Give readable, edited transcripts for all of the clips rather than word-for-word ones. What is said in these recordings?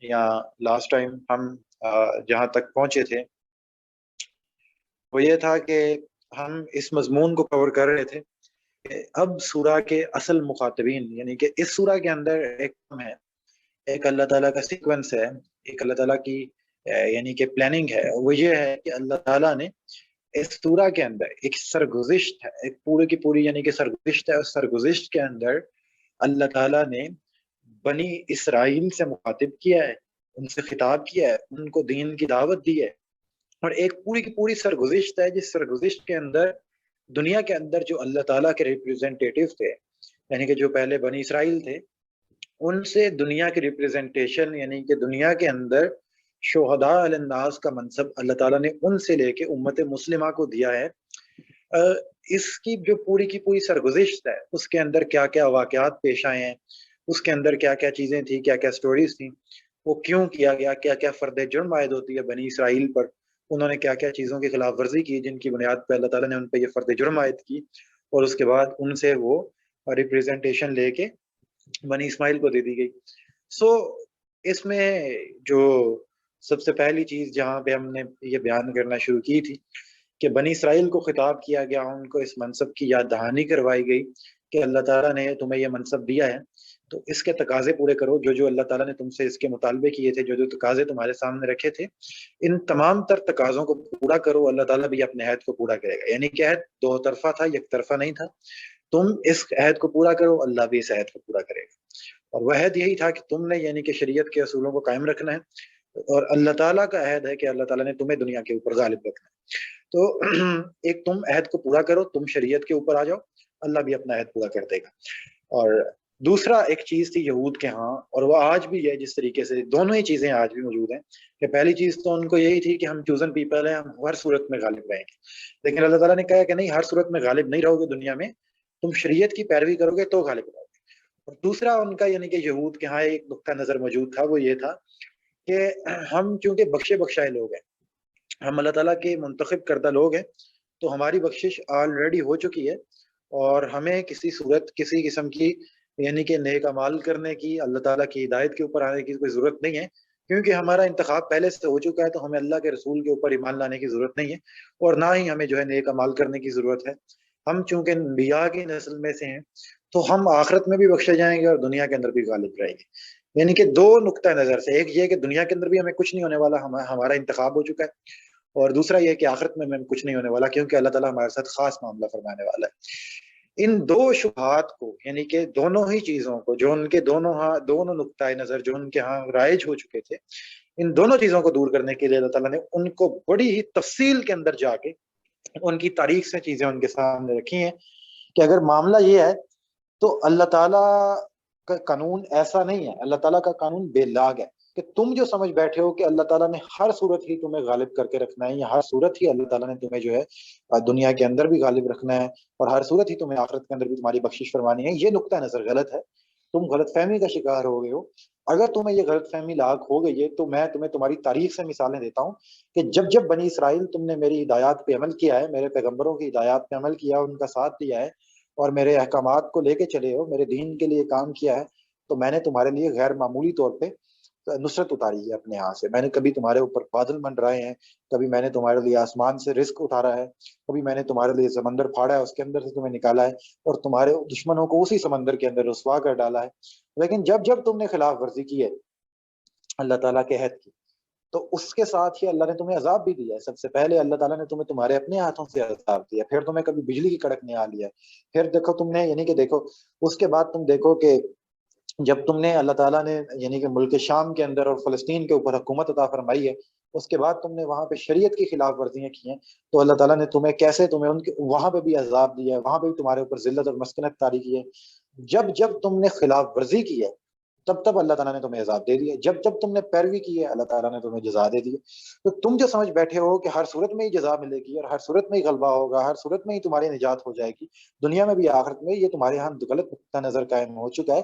یا last time ہم جہاں تک پہنچے تھے وہ یہ تھا کہ ہم اس مضمون کو کور کر رہے تھے کہ اب سورہ کے اصل مخاطبین، یعنی کہ اس سورہ کے اندر ایک ہے، ایک اللہ تعالیٰ کا سیکوینس ہے، ایک اللہ تعالیٰ کی یعنی کہ پلاننگ ہے. وہ یہ ہے کہ اللہ تعالیٰ نے اس سورہ کے اندر ایک سرگزشت ہے، ایک پورے کی پوری یعنی کہ سرگزشت ہے. اس سرگزشت کے اندر اللہ تعالیٰ نے بنی اسرائیل سے مخاطب کیا ہے، ان سے خطاب کیا ہے، ان کو دین کی دعوت دی ہے. اور ایک پوری کی پوری سرگزشت ہے جس سرگزشت کے اندر دنیا کے اندر جو اللہ تعالیٰ کے ریپریزنٹیٹیو تھے، یعنی کہ جو پہلے بنی اسرائیل تھے، ان سے دنیا کی ریپریزنٹیشن یعنی کہ دنیا کے اندر شہداء علی الناس کا منصب اللہ تعالیٰ نے ان سے لے کے امت مسلمہ کو دیا ہے. اس کی جو پوری کی پوری سرگزشت ہے اس کے اندر کیا کیا واقعات پیش آئے ہیں، اس کے اندر کیا کیا چیزیں تھیں، کیا کیا سٹوریز تھیں، وہ کیوں کیا گیا، کیا کیا فرد جرم عائد ہوتی ہے بنی اسرائیل پر، انہوں نے کیا کیا چیزوں کی خلاف ورزی کی جن کی بنیاد پہ اللہ تعالیٰ نے ان پہ یہ فرد جرم عائد کی، اور اس کے بعد ان سے وہ ریپریزنٹیشن لے کے بنی اسماعیل کو دے دی گئی. اس میں جو سب سے پہلی چیز جہاں پہ ہم نے یہ بیان کرنا شروع کی تھی کہ بنی اسرائیل کو خطاب کیا گیا، ان کو اس منصب کی یاد دہانی کروائی گئی کہ اللہ تعالیٰ نے تمہیں یہ منصب دیا ہے تو اس کے تقاضے پورے کرو. جو اللہ تعالیٰ نے تم سے اس کے مطالبے کیے تھے، جو تقاضے تمہارے سامنے رکھے تھے، ان تمام تر تقاضوں کو پورا کرو. اللہ تعالیٰ بھی اپنے عہد کو پورا کرے گا. یعنی کہ عہد دو طرفہ تھا، یک طرفہ نہیں تھا. تم اس عہد کو پورا کرو، اللہ بھی اس عہد کو پورا کرے گا. اور وہ عہد یہی تھا کہ تم نے یعنی کہ شریعت کے اصولوں کو قائم رکھنا ہے، اور اللہ تعالیٰ کا عہد ہے کہ اللہ تعالیٰ نے تمہیں دنیا کے اوپر غالب رکھنا ہے. تو ایک تم عہد کو پورا کرو، تم شریعت کے اوپر آ جاؤ، اللہ بھی اپنا عہد پورا کر دے گا. اور دوسرا ایک چیز تھی یہود کے ہاں، اور وہ آج بھی ہے، جس طریقے سے دونوں ہی چیزیں آج بھی موجود ہیں، کہ پہلی چیز تو ان کو یہی تھی کہ ہم چوزن پیپل ہیں، ہم ہر صورت میں غالب رہیں گے. لیکن اللہ تعالیٰ نے کہا کہ نہیں، ہر صورت میں غالب نہیں رہو گے دنیا میں، تم شریعت کی پیروی کرو گے تو غالب رہو گے. اور دوسرا ان کا یعنی کہ یہود کے ہاں ایک نقطہ نظر موجود تھا، وہ یہ تھا کہ ہم چونکہ بخشے بخشائے لوگ ہیں، ہم اللہ تعالیٰ کے منتخب کردہ لوگ ہیں، تو ہماری بخشش آلریڈی ہو چکی ہے، اور ہمیں کسی صورت کسی قسم کی یعنی کہ نیک اعمال کرنے کی، اللہ تعالیٰ کی ہدایت کے اوپر آنے کی کوئی ضرورت نہیں ہے، کیونکہ ہمارا انتخاب پہلے سے ہو چکا ہے. تو ہمیں اللہ کے رسول کے اوپر ایمان لانے کی ضرورت نہیں ہے، اور نہ ہی ہمیں جو ہے نیک اعمال کرنے کی ضرورت ہے. ہم چونکہ انبیاء کی نسل میں سے ہیں تو ہم آخرت میں بھی بخشے جائیں گے اور دنیا کے اندر بھی غالب رہیں گے. یعنی کہ دو نقطہ نظر سے، ایک یہ کہ دنیا کے اندر بھی ہمیں کچھ نہیں ہونے والا، ہمارا انتخاب ہو چکا ہے، اور دوسرا یہ کہ آخرت میں ہمیں کچھ نہیں ہونے والا، کیونکہ اللہ تعالیٰ ہمارے ساتھ خاص معاملہ فرمانے والا ہے. ان دو شبہات کو، یعنی کہ دونوں ہی چیزوں کو، جو ان کے دونوں نقطۂ نظر جو ان کے ہاں رائج ہو چکے تھے، ان دونوں چیزوں کو دور کرنے کے لیے اللہ تعالیٰ نے ان کو بڑی ہی تفصیل کے اندر جا کے ان کی تاریخ سے چیزیں ان کے سامنے رکھی ہیں کہ اگر معاملہ یہ ہے تو اللہ تعالیٰ کا قانون ایسا نہیں ہے، اللہ تعالیٰ کا قانون بے لاگ ہے. کہ تم جو سمجھ بیٹھے ہو کہ اللہ تعالیٰ نے ہر صورت ہی تمہیں غالب کر کے رکھنا ہے، یا ہر صورت ہی اللہ تعالیٰ نے تمہیں جو ہے دنیا کے اندر بھی غالب رکھنا ہے، اور ہر صورت ہی تمہیں آخرت کے اندر بھی تمہاری بخشش فرمانی ہے، یہ نقطہ نظر غلط ہے. تم غلط فہمی کا شکار ہو گئے ہو. اگر تمہیں یہ غلط فہمی لاحق ہو گئی ہے تو میں تمہیں تمہاری تاریخ سے مثالیں دیتا ہوں کہ جب بنی اسرائیل تم نے میری ہدایات پہ عمل کیا ہے، میرے پیغمبروں کی ہدایات پہ عمل کیا، ان کا ساتھ دیا ہے، اور میرے احکامات کو لے کے چلے ہو، میرے دین کے لیے کام کیا ہے، تو میں نے تمہارے لیے غیر معمولی طور پہ نصرت اتاری ہے اپنے ہاں سے. میں نے کبھی تمہارے اوپر بادل منڈرائے ہیں، کبھی میں نے تمہارے لیے آسمان سے رزق اتارا ہے، کبھی میں نے تمہارے لیے سمندر پھاڑا ہے، اس کے اندر سے تمہیں نکالا ہے، اور تمہارے دشمنوں کو اسی سمندر کے اندر رسوا کر ڈالا ہے. لیکن جب تم نے خلاف ورزی کی ہے اللہ تعالیٰ کے عہد کی، تو اس کے ساتھ ہی اللہ نے تمہیں عذاب بھی دیا ہے. سب سے پہلے اللہ تعالیٰ نے تمہیں تمہارے اپنے ہاتھوں سے عذاب دیا، پھر تمہیں کبھی بجلی کی کڑک نہیں آ لیا ہے، پھر دیکھو تم نے یعنی کہ دیکھو اس کے بعد تم دیکھو کہ جب تم نے اللہ تعالیٰ نے یعنی کہ ملک شام کے اندر اور فلسطین کے اوپر حکومت عطا فرمائی ہے، اس کے بعد تم نے وہاں پہ شریعت کی خلاف ورزیاں کی ہیں، تو اللہ تعالیٰ نے تمہیں کیسے ان کے وہاں پہ بھی عذاب دیا ہے، وہاں پہ بھی تمہارے اوپر ذلت اور مسکنت طاری کی ہے. جب تم نے خلاف ورزی کی ہے تب اللہ تعالیٰ نے تمہیں عذاب دے دیا. جب تم نے پیروی کی ہے اللہ تعالیٰ نے تمہیں جزا دے دی. تو تم جو سمجھ بیٹھے ہو کہ ہر صورت میں ہی جزا ملے گی اور ہر صورت میں ہی غلبہ ہوگا، ہر صورت میں ہی تمہاری نجات ہو جائے گی دنیا میں بھی آخرت میں، یہ تمہارے ہاں غلط نقطہ نظر قائم ہو چکا ہے.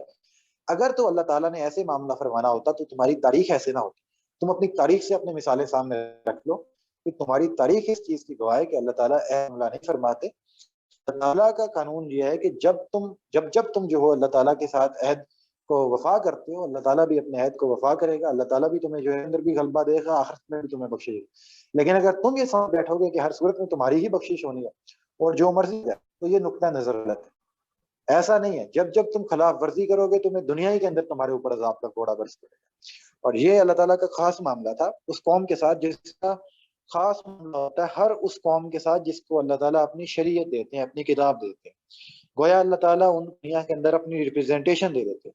اگر تو اللہ تعالیٰ نے ایسے معاملہ فرمانا ہوتا تو تمہاری تاریخ ایسے نہ ہوتی. تم اپنی تاریخ سے اپنے مثالیں سامنے رکھ لو کہ تمہاری تاریخ اس چیز کی گواہ ہے کہ اللہ تعالیٰ ایسا معاملہ نہیں فرماتے. اللہ تعالیٰ کا قانون یہ ہے کہ جب تم جو ہو اللہ تعالیٰ کے ساتھ عہد کو وفا کرتے ہو اللہ تعالیٰ بھی اپنے عہد کو وفا کرے گا، اللہ تعالیٰ بھی تمہیں جو ہے اندر بھی غلبہ دے گا، آخرت میں بھی تمہیں بخشے گا۔ لیکن اگر تم یہ سمجھ بیٹھو گے کہ ہر صورت میں تمہاری ہی بخشش ہونی ہے اور جو مرضی ہے، تو یہ نقطہ نظر غلط ہے۔ ایسا نہیں ہے، جب جب تم خلاف ورزی کرو گے تمہیں دنیا ہی کے اندر تمہارے اوپر عذاب کا گھوڑا برس پڑے گا۔ اور یہ اللہ تعالیٰ کا خاص معاملہ تھا اس قوم کے ساتھ، جس کا خاص معاملہ ہوتا ہے ہر اس قوم کے ساتھ جس کو اللہ تعالیٰ اپنی شریعت دیتے ہیں، اپنی کتاب دیتے ہیں۔ گویا اللہ تعالیٰ ان دنیا کے اندر اپنی ریپرزینٹیشن دے دیتے ہیں،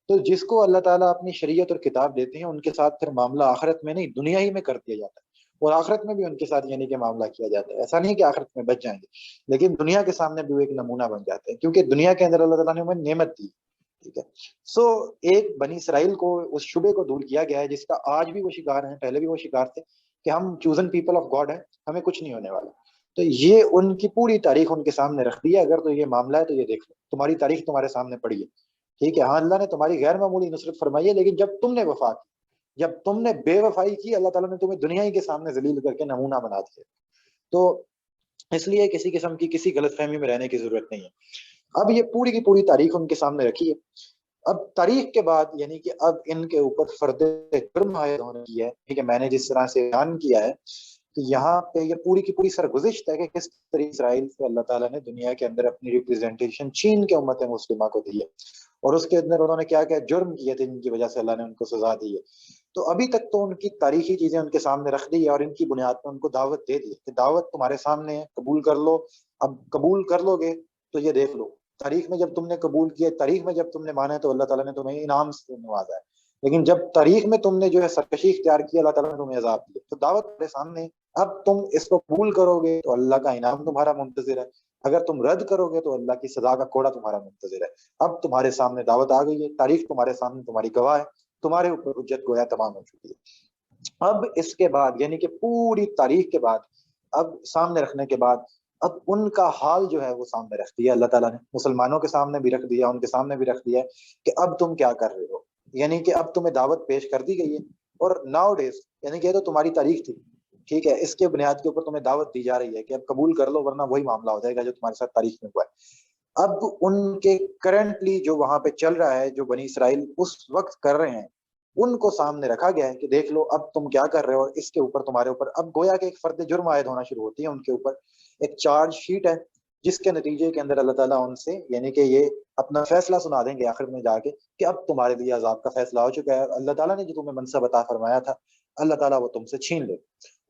تو جس کو اللہ تعالیٰ اپنی شریعت اور کتاب دیتے ہیں ان کے ساتھ پھر معاملہ آخرت میں نہیں دنیا ہی میں کر دیا جاتا ہے، اور آخرت میں بھی ان کے ساتھ یعنی کہ معاملہ کیا جاتا ہے۔ ایسا نہیں کہ آخرت میں بچ جائیں گے، لیکن دنیا کے سامنے بھی وہ ایک نمونہ بن جاتے ہیں، کیونکہ دنیا کے اندر اللہ تعالیٰ نے انہیں نعمت دی۔ ٹھیک ہے، سو ایک بنی اسرائیل کو اس شبے کو دور کیا گیا ہے جس کا آج بھی وہ شکار ہیں، پہلے بھی وہ شکار تھے، کہ ہم چوزن پیپل آف گاڈ ہیں، ہمیں کچھ نہیں ہونے والا۔ تو یہ ان کی پوری تاریخ ان کے سامنے رکھ دی ہے۔ اگر تو یہ معاملہ ہے تو یہ دیکھ لو، تمہاری تاریخ تمہارے سامنے پڑی ہے۔ ٹھیک ہے، ہاں اللہ نے تمہاری غیر معمولی نصرت فرمائی ہے، لیکن جب تم نے وفا کی، جب تم نے بے وفائی کی، اللہ تعالیٰ نے تمہیں دنیا ہی کے سامنے ذلیل کر کے نمونہ بنا دیا۔ تو اس لیے کسی قسم کی کسی غلط فہمی میں رہنے کی ضرورت نہیں ہے۔ اب یہ پوری کی پوری تاریخ ان کے سامنے رکھی ہے۔ اب تاریخ کے بعد یعنی کہ اب ان کے اوپر فرد جرم عائد ہونے کی ہے۔ ٹھیک ہے، میں نے جس طرح سے بیان کیا ہے کہ یہاں پہ یہ پوری کی پوری سرگزشت ہے کہ کس طریقے اسرائیل سے اللہ تعالیٰ نے دنیا کے اندر اپنی ریپرزینٹیشن چین کے امت مسلمہ کو دی ہے، اور اس کے اندر انہوں نے کیا کیا جرم کیے تھے جن کی وجہ سے اللہ نے ان کو سزا دی ہے۔ تو ابھی تک تو ان کی تاریخی چیزیں ان کے سامنے رکھ دی ہے، اور ان کی بنیاد پر ان کو دعوت دے دی ہے کہ دعوت تمہارے سامنے ہے، قبول کر لو۔ اب قبول کر لو گے تو یہ دیکھ لو، تاریخ میں جب تم نے قبول کیا، تاریخ میں جب تم نے مانا تو اللہ تعالیٰ نے تمہیں انعام سے نوازا ہے، لیکن جب تاریخ میں تم نے جو ہے سرکشی اختیار کی، اللہ تعالیٰ نے تمہیں عذاب دیا۔ تو دعوت تمہارے سامنے، اب تم اس کو قبول کرو گے تو اللہ کا انعام تمہارا منتظر ہے، اگر تم رد کرو گے تو اللہ کی سزا کا کوڑا تمہارا منتظر ہے۔ اب تمہارے سامنے دعوت آ گئی ہے، تاریخ تمہارے سامنے تمہاری گواہ ہے، تمہارے اوپر حجت گویا تمام ہو چکی ہے۔ اب اس کے بعد یعنی کہ پوری تاریخ کے بعد، اب سامنے رکھنے کے بعد، اب ان کا حال جو ہے وہ سامنے رکھ دیا اللہ تعالیٰ نے، مسلمانوں کے سامنے بھی رکھ دیا، ان کے سامنے بھی رکھ دیا کہ اب تم کیا کر رہے ہو۔ یعنی کہ اب تمہیں دعوت پیش کر دی گئی ہے، اور ناؤ ڈیز یعنی کہ یہ تو تمہاری تاریخ تھی، ٹھیک ہے، اس کے بنیاد کے اوپر تمہیں دعوت دی جا رہی ہے کہ اب قبول کر لو، ورنہ وہی معاملہ ہو جائے گا جو تمہارے ساتھ تاریخ میں ہوا ہے۔ اب ان کے کرنٹلی جو وہاں پہ چل رہا ہے، جو بنی اسرائیل اس وقت کر رہے ہیں، ان کو سامنے رکھا گیا ہے کہ دیکھ لو اب تم کیا کر رہے ہو، اس کے اوپر تمہارے اوپر اب گویا کہ ایک فرد جرم عائد ہونا شروع ہوتی ہے ان کے اوپر، ایک چارج شیٹ ہے جس کے نتیجے کے اندر اللہ تعالیٰ ان سے یعنی کہ یہ اپنا فیصلہ سنا دیں گے آخر میں جا کے کہ اب تمہارے لیے عذاب کا فیصلہ ہو چکا ہے، اللہ تعالیٰ نے جو تمہیں منصب عطا فرمایا تھا اللہ تعالیٰ وہ تم سے چھین لے،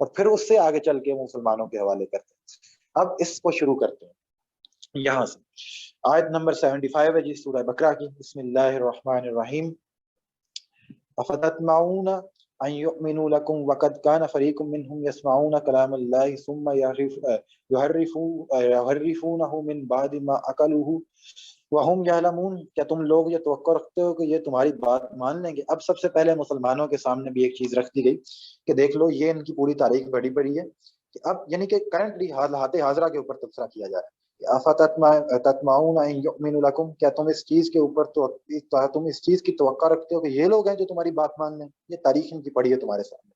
اور پھر اس سے آگے چل کے وہ مسلمانوں کے حوالے کرتے ہیں۔ اب اس کو شروع کرتے ہیں یہاں سے، آیت نمبر 75 ہے جی سورہ بقرہ کی۔ بسم اللہ الرحمن الرحیم، افتطمعون ان يؤمنوا لكم وقد كان فريق منهم يسمعون كلام الله ثم يحرفونه من بعد ما عقلوه وهم يعلمون۔ کیا تم لوگ یہ توقع رکھتے ہو کہ یہ تمہاری بات مان لیں گے؟ اب سب سے پہلے مسلمانوں کے سامنے بھی ایک چیز رکھ دی گئی کہ دیکھ لو یہ ان کی پوری تاریخ بڑی بڑی ہے، کہ اب یعنی کہ کرنٹلی حالات حاضرہ کے اوپر تبصرہ کیا جا رہا ہے۔ افتطمعون ان يؤمنوا لكم، کیا تم اس چیز کے اوپر تم اس چیز کی توقع رکھتے ہو کہ یہ لوگ ہیں جو تمہاری بات مان لیں؟ یہ تاریخ ان کی پڑھی ہے تمہارے سامنے۔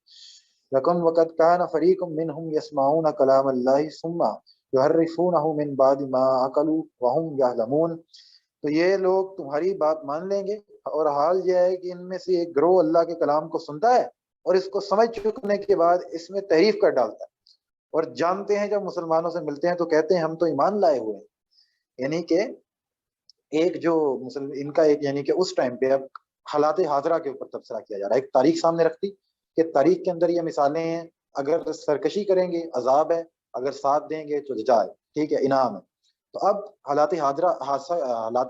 لکم وقد كان فريق منهم يسمعون كلام الله ثم يحرفونه من بعد ما عقلوا وهم يعلمون۔ تو یہ لوگ تمہاری بات مان لیں گے، اور حال یہ ہے کہ ان میں سے ایک گروہ اللہ کے کلام کو سنتا ہے اور اس کو سمجھ چکنے کے بعد اس میں تحریف کر ڈالتا ہے، اور جانتے ہیں جب مسلمانوں سے ملتے ہیں تو کہتے ہیں ہم تو ایمان لائے ہوئے ہیں۔ یعنی کہ ایک جو مسلم ان کا ایک یعنی کہ اس ٹائم پہ اب حالات حاضرہ کے اوپر تبصرہ کیا جا رہا ہے، ایک تاریخ سامنے رکھتی کہ تاریخ کے اندر یہ مثالیں ہیں، اگر سرکشی کریں گے عذاب ہے، اگر ساتھ دیں گے تو جزا ہے، ٹھیک ہے، انعام ہے۔ تو اب حالات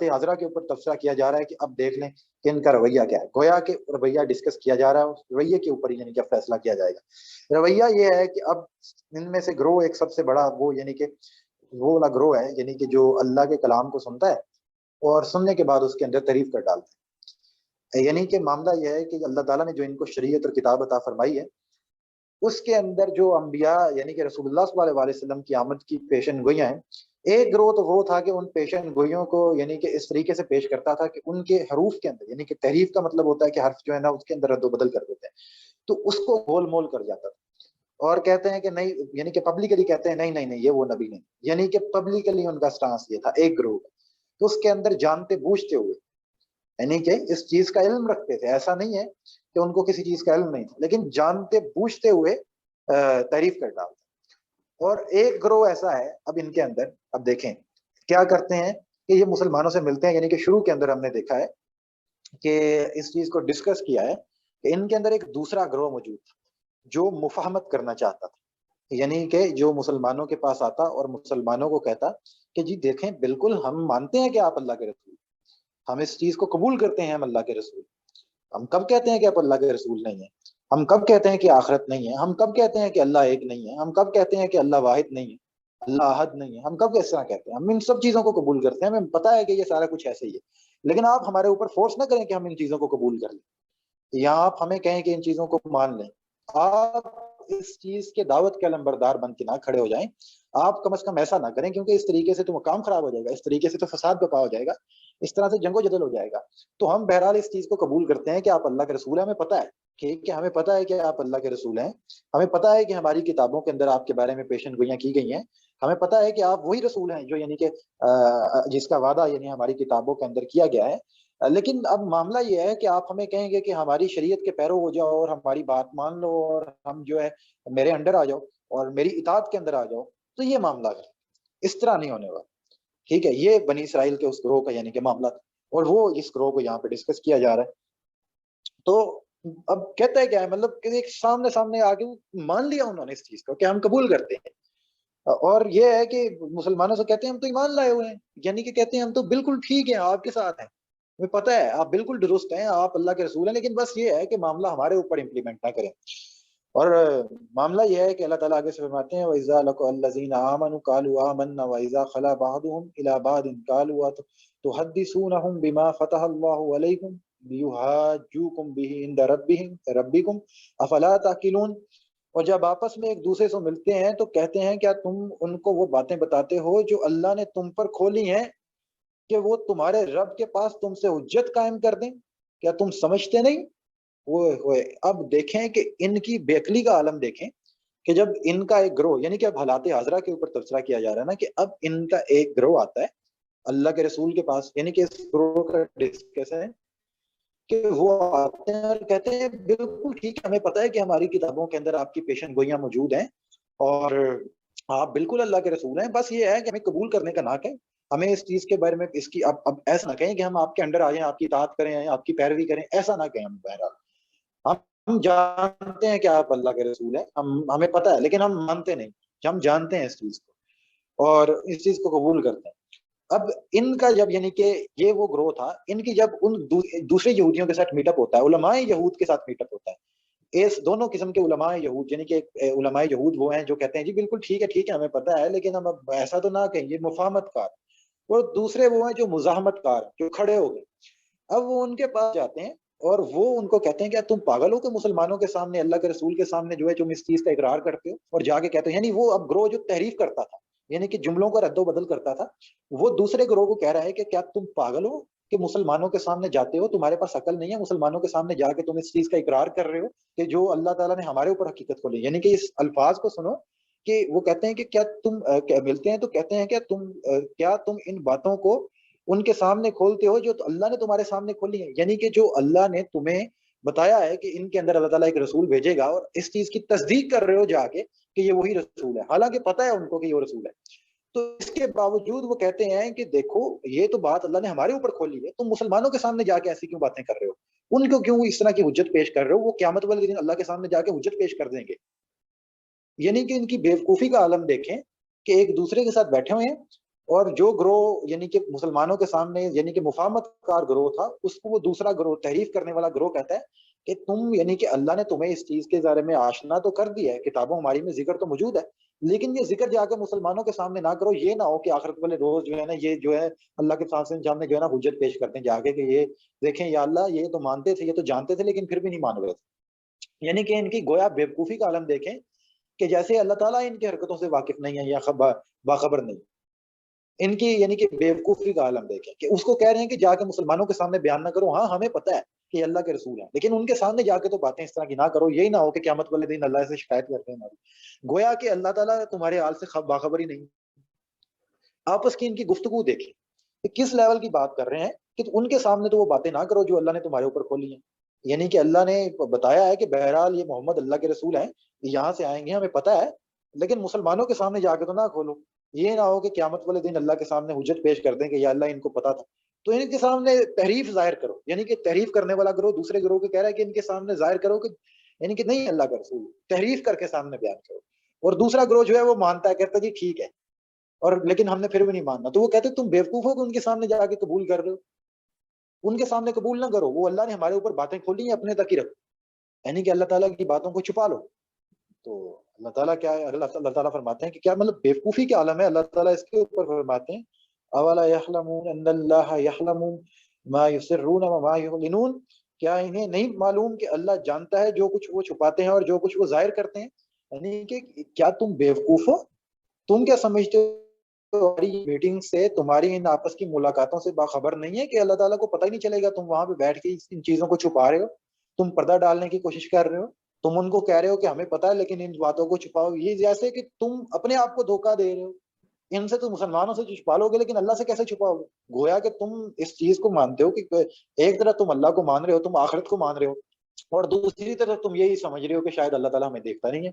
حاضرہ کے اوپر تبصرہ کیا جا رہا ہے کہ اب دیکھ لیں کہ ان کا رویہ کیا ہے، گویا کہ رویہ ڈسکس کیا جا رہا ہے، اس رویے کے اوپر یعنی کہ فیصلہ کیا جائے گا۔ رویہ یہ ہے کہ اب ان میں سے گروہ ایک سب سے بڑا وہ یعنی کہ وہ والا گروہ ہے یعنی کہ جو اللہ کے کلام کو سنتا ہے اور سننے کے بعد اس کے اندر تعریف کر ڈالتا ہے۔ یعنی کہ معاملہ یہ ہے کہ اللہ تعالیٰ نے جو ان کو شریعت اور کتاب عطا فرمائی ہے، اس کے اندر جو انبیاء یعنی کہ رسول اللہ صلی اللہ علیہ وسلم کی آمد کی پیشن گوئیاں ہیں، ایک گروہ تو وہ تھا کہ ان پیشن گوئیوں کو یعنی کہ اس طریقے سے پیش کرتا تھا کہ ان کے حروف کے اندر یعنی کہ تحریف کا مطلب ہوتا ہے کہ حرف جو ہے نا اس کے اندر رد و بدل کر دیتے ہیں، تو اس کو گول مول کر جاتا تھا، اور کہتے ہیں کہ نہیں یعنی کہ پبلکلی کہتے ہیں نہیں نہیں نہیں یہ وہ نبی نہیں، یعنی کہ پبلکلی ان کا سٹانس یہ تھا ایک گروہ، تو اس کے اندر جانتے بوجھتے ہوئے یعنی کہ اس چیز کا علم رکھتے تھے، ایسا نہیں ہے کہ ان کو کسی چیز کا علم نہیں تھا، لیکن جانتے بوجھتے ہوئے تعریف کر ڈالتے۔ اور ایک گروہ ایسا ہے اب ان کے اندر، اب دیکھیں کیا کرتے ہیں کہ یہ مسلمانوں سے ملتے ہیں، یعنی کہ شروع کے اندر ہم نے دیکھا ہے کہ اس چیز کو ڈسکس کیا ہے کہ ان کے اندر ایک دوسرا گروہ موجود تھا جو مفاہمت کرنا چاہتا تھا، یعنی کہ جو مسلمانوں کے پاس آتا اور مسلمانوں کو کہتا کہ جی دیکھیں بالکل ہم مانتے ہیں کہ آپ اللہ کے رسول، ہم اس چیز کو قبول کرتے ہیں، ہم اللہ کے رسول، ہم کب کہتے ہیں کہ آپ اللہ کے رسول نہیں ہیں، ہم کب کہتے ہیں کہ آخرت نہیں ہے، ہم کب کہتے ہیں کہ اللہ ایک نہیں ہے، ہم کب کہتے ہیں کہ اللہ واحد نہیں ہے، اللہ احد نہیں ہے، ہم کب اس طرح کہتے ہیں، ہم ان سب چیزوں کو قبول کرتے ہیں، ہمیں پتا ہے کہ یہ سارا کچھ ایسے ہی ہے، لیکن آپ ہمارے اوپر فورس نہ کریں کہ ہم ان چیزوں کو قبول کر لیں، یا آپ ہمیں کہیں کہ ان چیزوں کو مان لیں، آپ اس چیز کے دعوت کے علمبردار بن کے نہ کھڑے ہو جائیں، آپ کم از کم ایسا نہ کریں، کیونکہ اس طریقے سے تو کام خراب ہو جائے گا، اس طریقے سے تو فساد برپا ہو جائے گا، اس طرح سے جنگ و جدل ہو جائے گا۔ تو ہم بہرحال اس چیز کو قبول کرتے ہیں کہ آپ اللہ کے رسول ہیں، ہمیں پتہ ہے کہ ہمیں پتہ ہے کہ آپ اللہ کے رسول ہیں، ہمیں پتہ ہے کہ ہماری کتابوں کے اندر آپ کے بارے میں پیشن گوئیاں کی گئی ہیں، ہمیں پتہ ہے کہ آپ وہی رسول ہیں جو یعنی کہ جس کا وعدہ یعنی ہماری کتابوں کے اندر کیا گیا ہے، لیکن اب معاملہ یہ ہے کہ آپ ہمیں کہیں گے کہ ہماری شریعت کے پیرو ہو جاؤ اور ہماری بات مان لو اور ہم جو ہے میرے انڈر آ جاؤ اور میری اطاعت کے اندر آ جاؤ، تو یہ معاملہ ہے، اس طرح نہیں ہونے والا۔ ٹھیک ہے، یہ بنی اسرائیل کے اس گروہ کا یعنی کہ معاملہ تھا، اور وہ اس گروہ کو یہاں پہ ڈسکس کیا جا رہا ہے۔ تو اب کہتا ہے کیا ہے، مطلب کہ ایک سامنے سامنے آ کے مان لیا انہوں نے اس چیز کو کہ ہم قبول کرتے ہیں، اور یہ ہے کہ مسلمانوں سے کہتے ہیں ہم تو ایمان لائے ہوئے ہیں، یعنی کہ کہتے ہیں ہم تو بالکل ٹھیک ہیں، آپ کے ساتھ ہیں، ہمیں پتہ ہے آپ بالکل درست ہیں، آپ اللہ کے رسول ہیں، لیکن بس یہ ہے کہ معاملہ ہمارے اوپر امپلیمنٹ نہ کریں۔ اور معاملہ یہ ہے کہ اللہ تعالیٰ آگے سے فرماتے ہیں وَإِذَا لَقُوا الَّذِينَ آمَنُوا قَالُوا آمَنَّا وَإِذَا خَلَا بَعْضُهُمْ إِلَىٰ بَعْضٍ قَالُوا تُحَدِّثُونَهُم بِمَا فَتَحَ اللَّهُ عَلَيْكُمْ لِيُحَاجُّوكُم بِهِ عِندَ رَبِّكُمْ أَفَلَا تَعْقِلُونَ۔ اور جب آپس میں ایک دوسرے سے ملتے ہیں تو کہتے ہیں کیا تم ان کو وہ باتیں بتاتے ہو جو اللہ نے تم پر کھولی ہیں کہ وہ تمہارے رب کے پاس تم سے حجت قائم کر دیں، کیا تم سمجھتے نہیں؟ وہ اب دیکھیں کہ ان کی بے عقلی کا عالم دیکھیں کہ جب ان کا ایک گروہ یعنی کہ اب حالات حاضرہ کے اوپر تبصرہ کیا جا رہا ہے نا، کہ اب ان کا ایک گروہ آتا ہے اللہ کے رسول کے پاس، یعنی کہ اس گروہ کا ڈسکس ہے کہ وہ آتے ہیں اور کہتے ہیں بالکل ٹھیک ہے، ہمیں پتہ ہے کہ ہماری کتابوں کے اندر آپ کی پیشن گوئیاں موجود ہیں اور آپ بالکل اللہ کے رسول ہیں، بس یہ ہے کہ ہمیں قبول کرنے کا نہ کہیں، ہمیں اس چیز کے بارے میں اس کی اب ایسا نہ کہیں کہ ہم آپ کے انڈر آ جائیں، آپ کی اطاعت کریں، آپ کی پیروی کریں، ایسا نہ کہیں، ہم بہرحال ہم جانتے ہیں کہ آپ اللہ کے رسول ہیں، ہمیں پتہ ہے، لیکن ہم مانتے نہیں، ہم جانتے ہیں اس چیز کو اور اس چیز کو قبول کرتے ہیں۔ اب ان کا جب یعنی کہ یہ وہ گروہ تھا، ان کی جب ان دوسرے یہودیوں کے ساتھ میٹ اپ ہوتا ہے، علماء یہود کے ساتھ میٹ اپ ہوتا ہے، اس دونوں قسم کے علماء یہود، یعنی کہ علماء یہود وہ ہیں جو کہتے ہیں جی بالکل ٹھیک ہے ہمیں پتہ ہے، لیکن ہم اب ایسا تو نہ کہیں، یہ مفاہمت کار، اور دوسرے وہ ہیں جو مزاحمت کار جو کھڑے ہو گئے۔ اب وہ ان کے پاس جاتے ہیں اور وہ ان کو کہتے ہیں کہ تم پاگل ہو کہ مسلمانوں کے سامنے اللہ کے رسول کے سامنے جو ہے تم اس چیز کا اقرار کرتے ہو اور جا کے کہتے ہو، یعنی وہ اب گروہ جو تحریف کرتا تھا یعنی کہ جملوں کا رد و بدل کرتا تھا، وہ دوسرے گروہ کو کہہ رہا ہے کہ کیا تم پاگل ہو کہ مسلمانوں کے سامنے جاتے ہو، تمہارے پاس عقل نہیں ہے، مسلمانوں کے سامنے جا کے تم اس چیز کا اقرار کر رہے ہو کہ جو اللہ تعالیٰ نے ہمارے اوپر حقیقت کھولی، یعنی کہ اس الفاظ کو سنو کہ وہ کہتے ہیں کہ کیا تم ملتے ہیں تو کہتے ہیں کیا تم ان باتوں کو ان کے سامنے کھولتے ہو جو اللہ نے تمہارے سامنے کھولی ہے، یعنی کہ جو اللہ نے تمہیں بتایا ہے کہ ان کے اندر اللہ تعالیٰ ایک رسول بھیجے گا، اور اس چیز کی تصدیق کر رہے ہو جا کے کہ یہ وہی رسول ہے، حالانکہ پتہ ہے ان کو کہ یہ رسول ہے، تو اس کے باوجود وہ کہتے ہیں کہ دیکھو یہ تو بات اللہ نے ہمارے اوپر کھولی ہے، تم مسلمانوں کے سامنے جا کے ایسی کیوں باتیں کر رہے ہو، ان کو کیوں اس طرح کی حجت پیش کر رہے ہو، وہ قیامت والے دن اللہ کے سامنے جا کے حجت پیش کر دیں گے۔ یعنی کہ ان کی بیوقوفی کا عالم دیکھیں کہ ایک دوسرے کے ساتھ بیٹھے ہوئے ہیں، اور جو گروہ یعنی کہ مسلمانوں کے سامنے یعنی کہ مفاہمت کار گروہ تھا، اس کو وہ دوسرا گروہ تحریف کرنے والا گروہ کہتا ہے کہ تم یعنی کہ اللہ نے تمہیں اس چیز کے بارے میں آشنا تو کر دیا ہے، کتابوں ہماری میں ذکر تو موجود ہے، لیکن یہ ذکر جا کے مسلمانوں کے سامنے نہ کرو، یہ نہ ہو کہ آخرت والے روز جو ہے نا یہ جو ہے اللہ کے سامنے جو ہے نا حجت پیش کرتے ہیں جا کے کہ یہ دیکھیں یا اللہ یہ تو مانتے تھے، یہ تو جانتے تھے، لیکن پھر بھی نہیں مان رہے تھے۔ یعنی کہ ان کی گویا بیوقوفی کا عالم دیکھیں کہ جیسے اللہ تعالیٰ ان کی حرکتوں سے واقف نہیں ہے یا باخبر نہیں، ان کی یعنی کہ بیوقوفی کا عالم دیکھیں کہ اس کو کہہ رہے ہیں کہ جا کے مسلمانوں کے سامنے بیان نہ کرو، ہاں ہمیں پتہ ہے کہ اللہ کے رسول ہیں، لیکن ان کے سامنے جا کے تو باتیں اس طرح کی نہ کرو، یہی نہ ہو کہ قیامت والے دن اللہ سے شکایت کرتے ہیں ہماری، گویا کہ اللہ تعالیٰ تمہارے حال سے باخبر ہی نہیں۔ آپس کی ان کی گفتگو دیکھیں، کس لیول کی بات کر رہے ہیں کہ ان کے سامنے تو وہ باتیں نہ کرو جو اللہ نے تمہارے اوپر کھولی ہیں. یعنی کہ اللہ نے بتایا ہے کہ بہرحال یہ محمد اللہ کے رسول ہیں, یہاں سے آئیں گے ہمیں پتہ ہے, لیکن مسلمانوں کے سامنے جا کے تو نہ کھولو. یہ نہ ہو کہ قیامت والے دن اللہ کے سامنے حجت پیش کر دیں کہ یا اللہ ان کو پتا تھا. تو ان کے سامنے تحریف ظاہر کرو, یعنی کہ تحریف کرنے والا گروہ دوسرے گروہ کو کہہ رہا ہے کہ ان کے سامنے ظاہر کرو کہ یعنی کہ نہیں اللہ کا رسول, تحریف کر کے سامنے بیان کرو. اور دوسرا گروہ جو ہے وہ مانتا ہے, کہتا ہے جی ٹھیک ہے, اور لیکن ہم نے پھر بھی نہیں ماننا. تو وہ کہتے ہیں تم بیوقوف ہو کہ ان کے سامنے جا کے قبول کر رہے ہو. ان کے سامنے قبول نہ کرو, وہ اللہ نے ہمارے اوپر باتیں کھولی ہیں, اپنے تک ہی رکھو, یعنی کہ اللہ تعالیٰ کی باتوں کو چھپا لو. تو اللہ تعالیٰ کیا ہے, اللہ تعالیٰ فرماتے ہیں کہ کیا مطلب بیوقوفی کے عالم ہے. اللہ تعالیٰ اس کے اوپر فرماتے ہیں اولا یعلمون ان اللہ یعلم ما یسرون وما یعلنون, کیا انہیں نہیں معلوم کہ اللہ جانتا ہے جو کچھ وہ چھپاتے ہیں اور جو کچھ وہ ظاہر کرتے ہیں. یعنی کہ کیا تم بیوقوف ہو, تم کیا سمجھتے ہو تمہاری میٹنگ سے, تمہاری ان آپس کی ملاقاتوں سے باخبر نہیں ہے کہ اللہ تعالیٰ کو پتہ ہی نہیں چلے گا. تم وہاں پہ بیٹھ کے ان چیزوں کو چھپا رہے ہو, تم پردہ ڈالنے کی کوشش کر رہے ہو, تم ان کو کہہ رہے ہو کہ ہمیں پتہ ہے لیکن ان باتوں کو چھپاؤ. یہ جیسے کہ تم اپنے آپ کو دھوکہ دے رہے ہو. ان سے تو مسلمانوں سے چھپا لو گے لیکن اللہ سے کیسے چھپاؤ گے؟ گویا کہ تم اس چیز کو مانتے ہو کہ ایک طرف تم اللہ کو مان رہے ہو, تم آخرت کو مان رہے ہو, اور دوسری طرف تم یہی سمجھ رہے ہو کہ شاید اللہ تعالیٰ ہمیں دیکھتا نہیں ہے.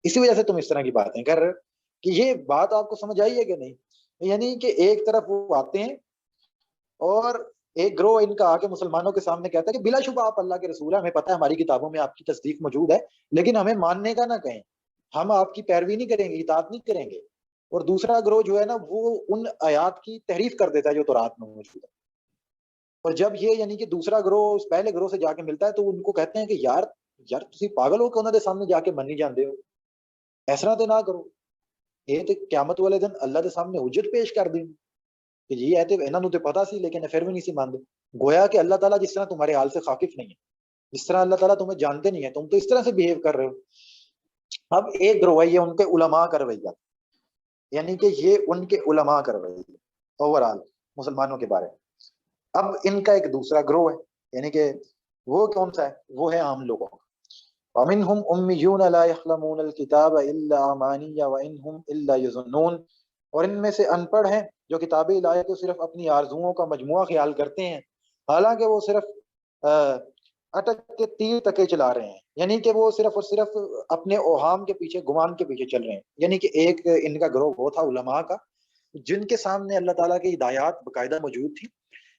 اسی وجہ سے تم اس طرح کی باتیں کر رہے ہو. کہ یہ بات آپ کو سمجھ آئی ہے کہ نہیں؟ یعنی کہ ایک طرف وہ آتے ہیں اور ایک گروہ ان کا آ کے مسلمانوں کے سامنے کہتا ہے کہ بلا شبہ آپ اللہ کے رسول ہیں, ہمیں پتہ ہے, ہماری کتابوں میں آپ کی تصدیق موجود ہے, لیکن ہمیں ماننے کا نہ کہیں, ہم آپ کی پیروی نہیں کریں گے, اطاعت نہیں کریں گے. اور دوسرا گروہ جو ہے نا وہ ان آیات کی تحریف کر دیتا ہے جو تورات میں موجود ہے. اور جب یہ یعنی کہ دوسرا گروہ اس پہلے گروہ سے جا کے ملتا ہے تو ان کو کہتے ہیں کہ یار تسی پاگل ہو کہ انہوں نے سامنے جا کے منی جاندے ہو, ایسا تو نہ کرو. یہ تو قیامت والے دن اللہ کے سامنے حجت پیش کر دیں کہ جی ہے تو انہوں نے تو پتا سی لیکن پھر بھی نہیں سی مانتے. گویا کہ اللہ تعالیٰ جس طرح تمہارے حال سے واقف نہیں ہے, جس طرح اللہ تعالیٰ تمہیں جانتے نہیں ہے, تم تو اس طرح سے بیہیو کر رہے ہو. اب ایک گروہ ہے ان کے علماء کا رویہ, یعنی کہ یہ ان کے علماء کا رویہ اوور آل مسلمانوں کے بارے میں. اب ان کا ایک دوسرا گروہ ہے, یعنی کہ وہ کون سا ہے, وہ ہے عام لوگوں کا. وَمِنْهُمْ أُمِّيُّونَ لَا يَعْلَمُونَ الْكِتَابَ إِلَّا أَمَانِيَّ وَإِنْهُمْ إِلَّا يَظُنُّونَ, اور ان میں سے ان پڑھ ہیں جو کتاب الہی کو صرف اپنی آرزوؤں کا مجموعہ خیال کرتے ہیں, حالانکہ وہ صرف اٹک کے تیر تکے چلا رہے ہیں. یعنی کہ وہ صرف اور صرف اپنے اوہام کے پیچھے, گمان کے پیچھے چل رہے ہیں. یعنی کہ ایک ان کا گروہ وہ تھا علماء کا, جن کے سامنے اللہ تعالیٰ کی ہدایات باقاعدہ موجود تھی,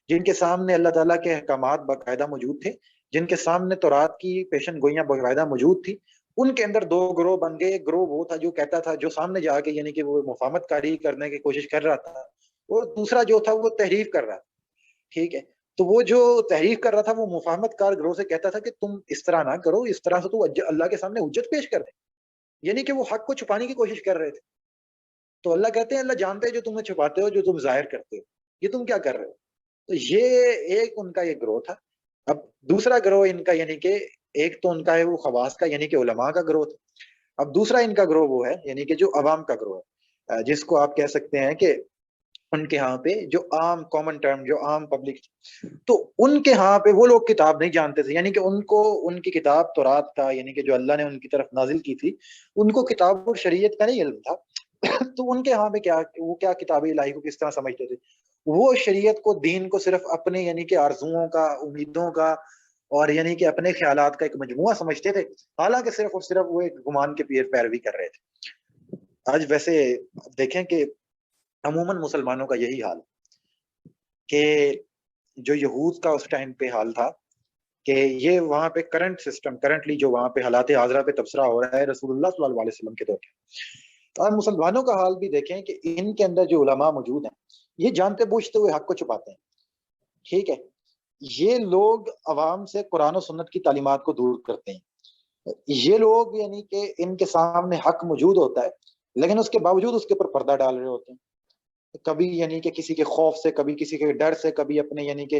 جن کے سامنے اللہ تعالیٰ کے احکامات باقاعدہ موجود تھے, جن کے سامنے تورات کی پیشن گوئیاں باقاعدہ موجود تھی. ان کے اندر دو گروہ بن گئے. ایک گروہ وہ تھا جو کہتا تھا, جو سامنے جا کے یعنی کہ وہ مفاہمت کاری کرنے کی کوشش کر رہا تھا, اور دوسرا جو تھا وہ تحریف کر رہا تھا. ٹھیک ہے, تو وہ جو تحریف کر رہا تھا وہ مفاہمت کار گروہ سے کہتا تھا کہ تم اس طرح نہ کرو, اس طرح سے تو اللہ کے سامنے حجت پیش کر دیں. یعنی کہ وہ حق کو چھپانے کی کوشش کر رہے تھے. تو اللہ کہتے ہیں اللہ جانتے ہیں جو تمہیں چھپاتے ہو, جو تم ظاہر کرتے ہو, یہ تم کیا کر رہے ہو. تو یہ ایک ان کا یہ گروہ تھا. اب دوسرا گروہ ان کا یعنی کہ ایک تو ان کا ہے وہ خواص کا یعنی کہ علماء کا گروہ تھا. اب دوسرا ان کا گروہ وہ ہے یعنی کہ جو عوام کا گروہ ہے, جس کو آپ کہہ سکتے ہیں کہ ان کے ہاں پہ جو عام کامن ٹرم, جو عام پبلک, تو ان کے ہاں پہ وہ لوگ کتاب نہیں جانتے تھے. یعنی کہ ان کو ان کی کتاب تورات کا یعنی کہ جو اللہ نے ان کی طرف نازل کی تھی, ان کو کتاب اور شریعت کا نہیں علم تھا. تو ان کے ہاں پہ وہ کیا کتاب الہی کو کس طرح سمجھتے تھے, وہ شریعت کو, دین کو صرف اپنے یعنی کہ آرزوؤں کا, امیدوں کا, اور یعنی کہ اپنے خیالات کا ایک مجموعہ سمجھتے تھے, حالانکہ صرف اور صرف وہ ایک گمان کے پیروی کر رہے تھے. آج ویسے دیکھیں کہ عموماً مسلمانوں کا یہی حال کہ جو یہود کا اس ٹائم پہ حال تھا کہ یہ وہاں پہ کرنٹلی جو وہاں پہ حالات حاضرہ پہ تبصرہ ہو رہا ہے رسول اللہ صلی اللہ علیہ وسلم کے دور کے, اور مسلمانوں کا حال بھی دیکھیں کہ ان کے اندر جو علماء موجود ہیں یہ جانتے بوجھتے ہوئے حق کو چھپاتے ہیں. ٹھیک ہے, یہ لوگ عوام سے قرآن و سنت کی تعلیمات کو دور کرتے ہیں. یہ لوگ یعنی کہ ان کے سامنے حق موجود ہوتا ہے لیکن اس کے باوجود اس کے اوپر پردہ ڈال رہے ہوتے ہیں, کبھی یعنی کہ کسی کے خوف سے, کبھی کسی کے ڈر سے, کبھی اپنے یعنی کہ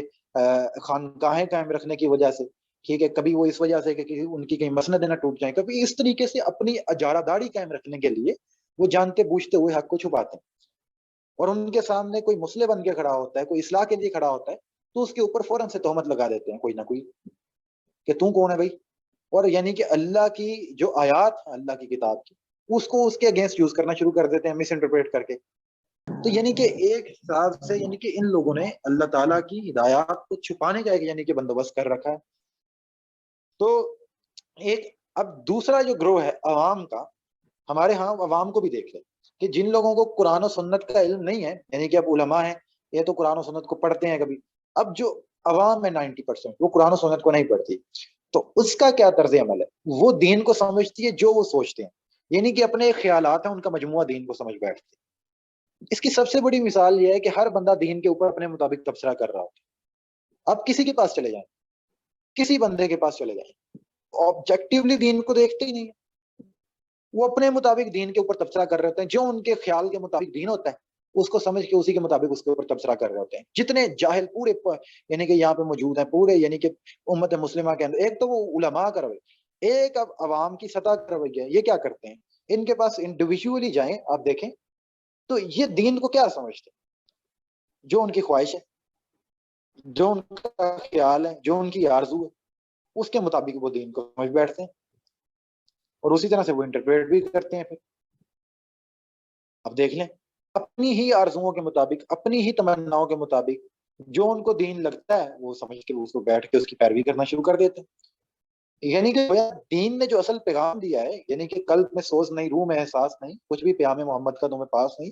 خانقاہیں قائم رکھنے کی وجہ سے, ٹھیک ہے, کبھی وہ اس وجہ سے کہ ان کی کہیں مسندیں نہ ٹوٹ جائیں, کبھی اس طریقے سے اپنی اجارہ داری قائم رکھنے کے لیے وہ جانتے بوجھتے ہوئے حق کو چھپاتے ہیں. اور ان کے سامنے کوئی مسئلہ بن کے کھڑا ہوتا ہے, کوئی اصلاح کے لیے کھڑا ہوتا ہے, تو اس کے اوپر فوراً سے تہمت لگا دیتے ہیں کوئی نہ کوئی کہ تم کون ہے بھائی. اور یعنی کہ اللہ کی جو آیات اللہ کی کتاب کی, اس کو اس کے اگینسٹ یوز کرنا شروع کر دیتے ہیں, مس انٹرپریٹ کر کے. تو یعنی کہ ایک حساب سے یعنی کہ ان لوگوں نے اللہ تعالیٰ کی ہدایات کو چھپانے کا ایک یعنی کہ بندوبست کر رکھا ہے. تو ایک اب دوسرا جو گروہ ہے عوام کا، ہمارے ہاں عوام کو بھی دیکھ لیں کہ جن لوگوں کو قرآن و سنت کا علم نہیں ہے، یعنی کہ اب علماء ہیں یہ تو قرآن و سنت کو پڑھتے ہیں کبھی، اب جو عوام ہے 90% وہ قرآن و سنت کو نہیں پڑھتی، تو اس کا کیا طرز عمل ہے؟ وہ دین کو سمجھتی ہے جو وہ سوچتے ہیں، یعنی کہ اپنے خیالات ہیں ان کا مجموعہ دین کو سمجھ بیٹھتے ہیں. اس کی سب سے بڑی مثال یہ ہے کہ ہر بندہ دین کے اوپر اپنے مطابق تبصرہ کر رہا ہوتا ہے. اب کسی کے پاس چلے جائیں، کسی بندے کے پاس چلے جائیں، آبجیکٹیولی دین کو دیکھتے ہی نہیں، وہ اپنے مطابق دین کے اوپر تبصرہ کر رہے ہوتے ہیں، جو ان کے خیال کے مطابق دین ہوتا ہے اس کو سمجھ کے اسی کے مطابق اس کے اوپر تبصرہ کر رہے ہوتے ہیں. جتنے جاہل پورے یعنی کہ یہاں پہ موجود ہیں پورے یعنی کہ امت مسلمہ کے اندر، ایک تو وہ علماء کا رویہ، ایک اب عوام کی سطح کا رویہ ہے. یہ کیا کرتے ہیں؟ ان کے پاس انڈیویجولی جائیں آپ دیکھیں تو یہ دین کو کیا سمجھتے ہیں؟ جو ان کی خواہش ہے، جو ان کا خیال ہے، جو ان کی آرزو ہے، اس کے مطابق وہ دین کو سمجھ بیٹھتے ہیں اور اسی طرح سے وہ انٹرپریٹ بھی کرتے ہیں. پھر اب دیکھ لیں اپنی ہی آرزوؤں کے مطابق، اپنی ہی تمناؤں کے مطابق جو ان کو دین لگتا ہے وہ سمجھ کے اس کو بیٹھ کے اس کی پیروی کرنا شروع کر دیتے ہیں. یعنی کہ دین نے جو اصل پیغام دیا ہے، یعنی کہ قلب میں سوچ نہیں، روح میں احساس نہیں، کچھ بھی پیام محمد کا تمہیں پاس نہیں،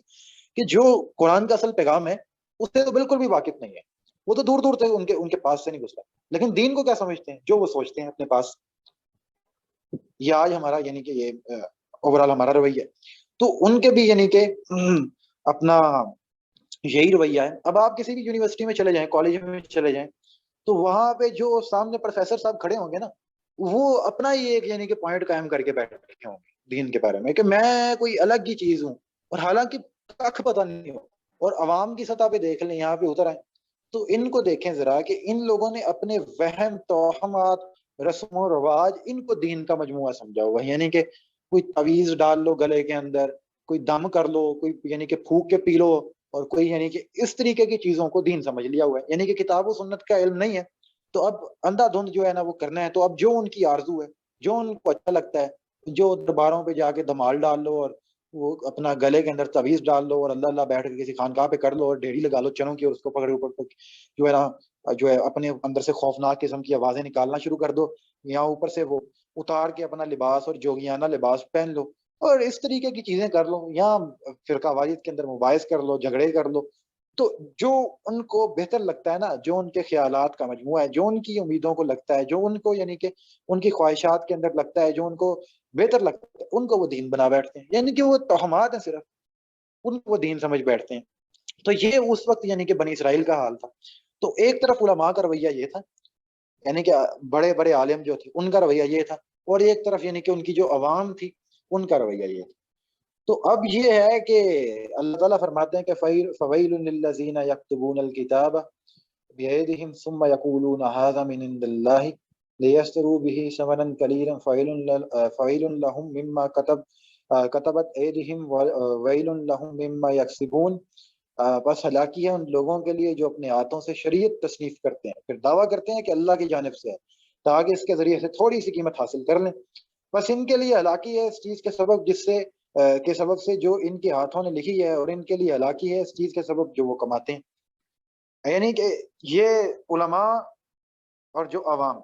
کہ جو قرآن کا اصل پیغام ہے اس سے تو بالکل بھی واقف نہیں ہے، وہ تو دور دور تک ان کے پاس سے نہیں گزرا. لیکن دین کو کیا سمجھتے ہیں؟ جو وہ سوچتے ہیں اپنے پاس. یہ آج ہمارا یعنی کہ یہ اوورال ہمارا رویہ ہے. تو ان کے بھی یعنی کہ اپنا یہی رویہ ہے. اب آپ کسی بھی یونیورسٹی میں چلے جائیں، کالج میں چلے جائیں، تو وہاں پہ جو سامنے پروفیسر صاحب کھڑے ہوں گے نا، وہ اپنا ہی ایک یعنی کہ پوائنٹ قائم کر کے بیٹھے ہوں گے دین کے بارے میں کہ میں کوئی الگ ہی چیز ہوں، اور حالانکہ کخ پتہ نہیں ہو. اور عوام کی سطح پہ دیکھ لیں، یہاں پہ اتر آئیں تو ان کو دیکھیں ذرا کہ ان لوگوں نے اپنے وہم، توہمات، رسم و رواج ان کو دین کا مجموعہ سمجھا ہوا ہے. یعنی کہ کوئی تعویذ ڈال لو گلے کے اندر، کوئی دم کر لو، کوئی یعنی کہ پھونک کے پی لو، اور کوئی یعنی کہ اس طریقے کی چیزوں کو دین سمجھ لیا ہوا ہے. یعنی کہ کتاب و سنت کا علم نہیں ہے تو اب اندھا دھند جو ہے نا وہ کرنا ہے. تو اب جو ان کی آرزو ہے، جو ان کو اچھا لگتا ہے، جو درباروں پہ جا کے دھمال ڈال لو اور وہ اپنا گلے کے اندر تعویذ ڈال لو اور اللہ اللہ بیٹھ کے کسی خانقاہ پہ کر لو اور ڈھیری لگا لو چنوں کی اور اس کو پکڑ اوپر جو ہے نا جو ہے اپنے اندر سے خوفناک قسم کی آوازیں نکالنا شروع کر دو، یا اوپر سے وہ اتار کے اپنا لباس اور جوگیانہ لباس پہن لو اور اس طریقے کی چیزیں کر لو، یا فرقہ واریت کے اندر مباحث کر لو، جھگڑے کر لو. تو جو ان کو بہتر لگتا ہے نا، جو ان کے خیالات کا مجموعہ ہے، جو ان کی امیدوں کو لگتا ہے، جو ان کو یعنی کہ ان کی خواہشات کے اندر لگتا ہے، جو ان کو بہتر لگتا ہے، ان کو وہ دین بنا بیٹھتے ہیں. یعنی کہ وہ توہمات ہیں صرف، ان کو وہ دین سمجھ بیٹھتے ہیں. تو یہ اس وقت یعنی کہ بنی اسرائیل کا حال تھا. تو ایک طرف علماء کا رویہ یہ تھا، یعنی کہ بڑے بڑے عالم جو تھے ان کا رویہ یہ تھا، اور ایک طرف یعنی کہ ان کی جو عوام تھی ان کا رویہ یہ تھا. تو اب یہ ہے کہ اللہ تعالیٰ فرماتے ہیں کہ فَوَيْلٌ لِلَّذِينَ يَكْتُبُونَ الْكِتَابَ بِأَيْدِيهِمْ ثُمَّ يَقُولُونَ هَذَا مِنْ عِنْدِ اللَّهِ لِيَشْتَرُوا بِهِ ثَمَنًا قَلِيلًا فَوَيْلٌ لَهُم مِّمَّا كَتَبَتْ أَيْدِيهِمْ وَوَيْلٌ لَهُم مِّمَّا يَكْسِبُونَ. بس ہلاکی ہے ان لوگوں کے لیے جو اپنے ہاتھوں سے شریعت تصنیف کرتے ہیں، پھر دعویٰ کرتے ہیں کہ اللہ کی جانب سے ہے تاکہ اس کے ذریعے سے تھوڑی سی قیمت حاصل کر لیں. بس ان کے لیے ہلاکی ہے اس چیز کے سبب جس سے کے سبب سے جو ان کے ہاتھوں نے لکھی ہے، اور ان کے لیے ہلاکی ہے اس چیز کے سبب جو وہ کماتے ہیں. یعنی کہ یہ علماء اور جو عوام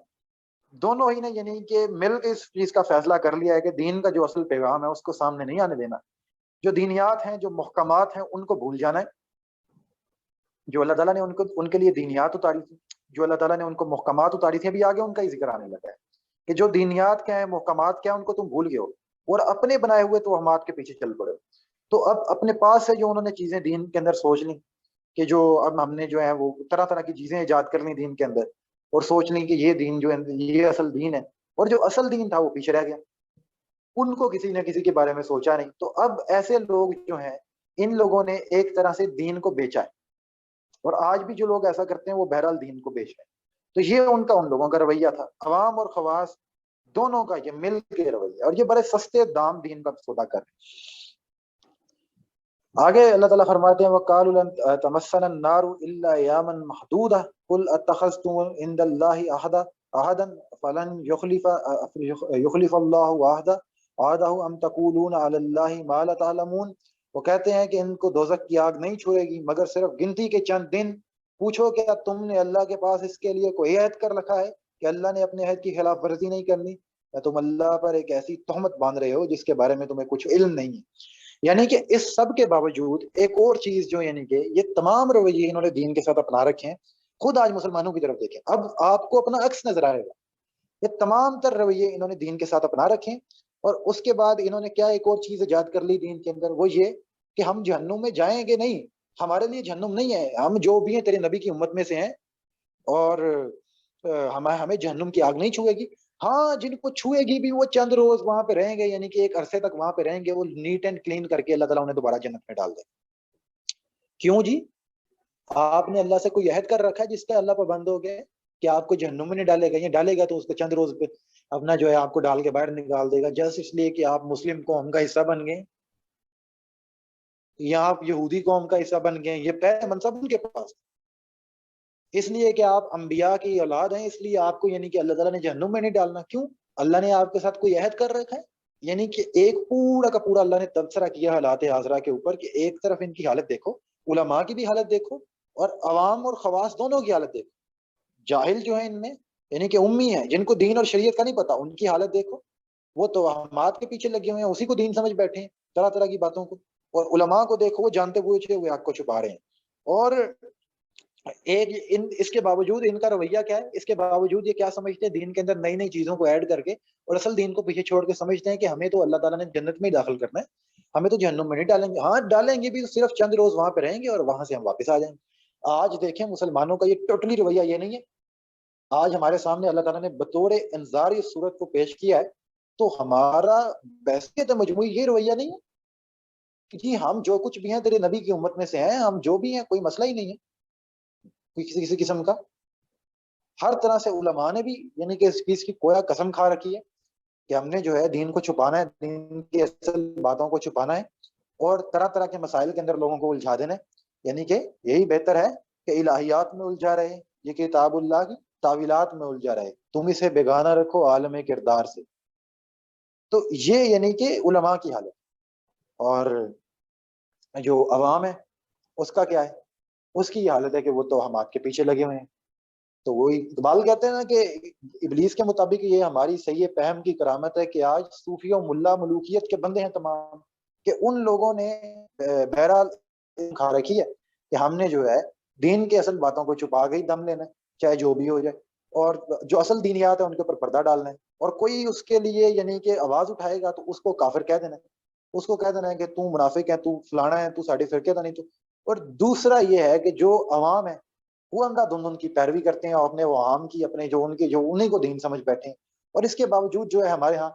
دونوں ہی نے یعنی کہ مل کے اس چیز کا فیصلہ کر لیا ہے کہ دین کا جو اصل پیغام ہے اس کو سامنے نہیں آنے دینا. جو دینیات ہیں، جو محکمات ہیں، ان کو بھول جانا ہے. جو اللہ تعالیٰ نے ان کے لیے دینیات اتاری تھی، جو اللہ تعالیٰ نے ان کو محکمات اتاری تھی، ابھی آگے ان کا ہی ذکر آنے لگا ہے کہ جو دینیات کیا ہیں، محکمات کیا ہیں، ان کو تم بھول گئے ہو اور اپنے بنائے ہوئے توہمات کے پیچھے چل پڑے. تو اب اپنے پاس سے جو انہوں نے چیزیں دین کے اندر سوچ لیں کہ جو اب ہم نے جو ہے وہ طرح طرح کی چیزیں ایجاد کر لیں دین کے اندر، اور سوچ لیں کہ یہ دین جو ہے یہ اصل دین ہے، اور جو اصل دین تھا وہ پیچھے رہ گیا، ان کو کسی نہ کسی کے بارے میں سوچا نہیں. تو اب ایسے لوگ جو ہیں ان لوگوں نے ایک طرح سے دین کو بیچا ہے، اور آج بھی جو لوگ ایسا کرتے ہیں وہ بہرحال دین کو بیچ رہے ہیں. تو یہ ان لوگوں کا رویہ تھا، عوام اور خواص دونوں کا یہ مل کے رویہ، اور یہ بڑے سستے دام دین کا سودا کر رہے ہیں. آگے اللہ تعالیٰ فرماتے ہیں وَقَالُوا لَن تَمَسَّنَا النَّارُ إِلَّا أَيَّامًا مَّعْدُودَةً قُلْ أَتَّخَذْتُمْ عِندَ اللَّهِ عَهْدًا فَلَن يُخْلِفَ اللَّهُ عَهْدَهُ أَمْ تَقُولُونَ عَلَى اللَّهِ مَا لَا تَعْلَمُونَ. وہ کہتے ہیں کہ ان کو دوزخ کی آگ نہیں چھوئے گی مگر صرف گنتی کے چند دن. پوچھو کیا تم نے اللہ کے پاس اس کے لیے کوئی عہد کر رکھا ہے کہ اللہ نے اپنے عہد کی خلاف ورزی نہیں کرنی, یا تم اللہ پر ایک ایسی تہمت باندھ رہے ہو جس کے بارے میں تمہیں کچھ علم نہیں ہے. یعنی کہ اس سب کے باوجود ایک اور چیز جو, یعنی کہ یہ تمام رویے انہوں نے دین کے ساتھ اپنا رکھے ہیں. خود آج مسلمانوں کی طرف دیکھیں, اب آپ کو اپنا عکس نظر آئے گا. یہ تمام تر رویے انہوں نے دین کے ساتھ اپنا رکھے, اور اس کے بعد انہوں نے کیا ایک اور چیز ایجاد کر لی دین کے اندر, وہ یہ کہ ہم جہنم میں جائیں گے نہیں, ہمارے لیے جہنم نہیں ہے, ہم جو بھی ہیں تیرے نبی کی امت میں سے ہیں, اور ہمیں جہنم کی آگ نہیں چھوئے گی. ہاں جن کو چھوئے گی بھی وہ چند روز وہاں پہ رہیں گے, یعنی کہ ایک عرصے تک وہاں پہ رہیں گے, وہ نیٹ اینڈ کلین کر کے اللہ تعالیٰ انہیں دوبارہ جنت میں ڈال دے. کیوں جی؟ آپ نے اللہ سے کوئی عہد کر رکھا ہے جس کا اللہ پابند ہو گیا کہ آپ کو جہنم میں نہیں ڈالے گا, یا ڈالے گا تو اس کو چند روز پہ اپنا جو ہے آپ کو ڈال کے باہر نکال دے گا, جسٹ اس لیے کہ آپ مسلم قوم کا حصہ بن گئے, یا آپ یہودی قوم کا حصہ بن گئے. یہ پہلے منصب ان کے پاس, اس لیے کہ آپ انبیاء کی اولاد ہیں, اس لیے آپ کو یعنی کہ اللہ تعالیٰ نے جہنم میں نہیں ڈالنا. کیوں؟ اللہ نے آپ کے ساتھ کوئی عہد کر رکھا ہے. یعنی کہ ایک پورا کا پورا اللہ نے تبصرہ کیا حالات حاضرہ کے اوپر کہ ایک طرف ان کی حالت دیکھو, علماء کی بھی حالت دیکھو, اور عوام اور خواص دونوں کی حالت دیکھو. جاہل جو ہیں ان میں, یعنی کہ امی ہیں جن کو دین اور شریعت کا نہیں پتا, ان کی حالت دیکھو. وہ توہمات کے پیچھے لگے ہوئے ہیں, اسی کو دین سمجھ بیٹھے ہیں, طرح طرح کی باتوں کو. اور علماء کو دیکھو, وہ جانتے ہوئے آگ کو چھپا رہے ہیں. اور اس کے باوجود ان کا رویہ کیا ہے, اس کے باوجود یہ کیا سمجھتے ہیں, دین کے اندر نئی نئی چیزوں کو ایڈ کر کے, اور اصل دین کو پیچھے چھوڑ کے سمجھتے ہیں کہ ہمیں تو اللہ تعالیٰ نے جنت میں ہی داخل کرنا ہے, ہمیں تو جہنم میں نہیں ڈالیں گے. ہاں ڈالیں گے بھی, صرف چند روز وہاں پہ رہیں گے اور وہاں سے ہم واپس آ جائیں گے. آج دیکھیں مسلمانوں کا یہ ٹوٹلی رویہ یہ نہیں ہے. آج ہمارے سامنے اللہ تعالیٰ نے بطور انذار اس صورت کو پیش کیا ہے, تو ہمارا بحثیت مجموعی یہ رویہ نہیں ہے کہ جی ہم جو کچھ بھی ہیں تیرے نبی کی امت میں سے ہیں, ہم جو بھی ہیں کوئی مسئلہ ہی نہیں ہے کسی قسم کا. ہر طرح سے علماء نے بھی یعنی کہ اس چیز کی کویا قسم کھا رکھی ہے کہ ہم نے جو ہے دین کو چھپانا ہے, دین کی اصل باتوں کو چھپانا ہے, اور طرح طرح کے مسائل کے اندر لوگوں کو الجھا دینا ہے. یعنی کہ یہی بہتر ہے کہ الہیات میں الجھا رہے, یہ کتاب اللہ کی تعویلات میں الجھا رہے, تم اسے بیگانہ رکھو عالم کردار سے. تو یہ یعنی کہ علماء کی حالت. اور جو عوام ہے اس کا کیا ہے, اس کی یہ حالت ہے کہ وہ توہمات کے پیچھے لگے ہوئے ہیں. تو وہی اقبال کہتے ہیں نا کہ ابلیس کے مطابق یہ ہماری صحیح فہم کی کرامت ہے کہ آج صوفی و ملا ملوکیت کے بندے ہیں تمام, کہ ان لوگوں نے بہرحال کھا رکھی ہے کہ ہم نے جو ہے دین کے اصل باتوں کو چھپا کے ہی دم لینا ہے, چاہے جو بھی ہو جائے, اور جو اصل دینیات ہے ان کے اوپر پردہ ڈالنا ہے. اور کوئی اس کے لیے یعنی کہ آواز اٹھائے گا تو اس کو کافر کہہ دینا ہے, اس کو کہہ دینا ہے کہ تو منافق ہے, تو فلانا ہے, تو ساڑھے فرقے کا نہیں تو. اور دوسرا یہ ہے کہ جو عوام ہے وہ اندھا دھند ان کی پیروی کرتے ہیں, اور اپنے وہ عام کی اپنے جو ان کے جو انہیں کو دین سمجھ بیٹھے ہیں. اور اس کے باوجود جو ہے ہمارے ہاں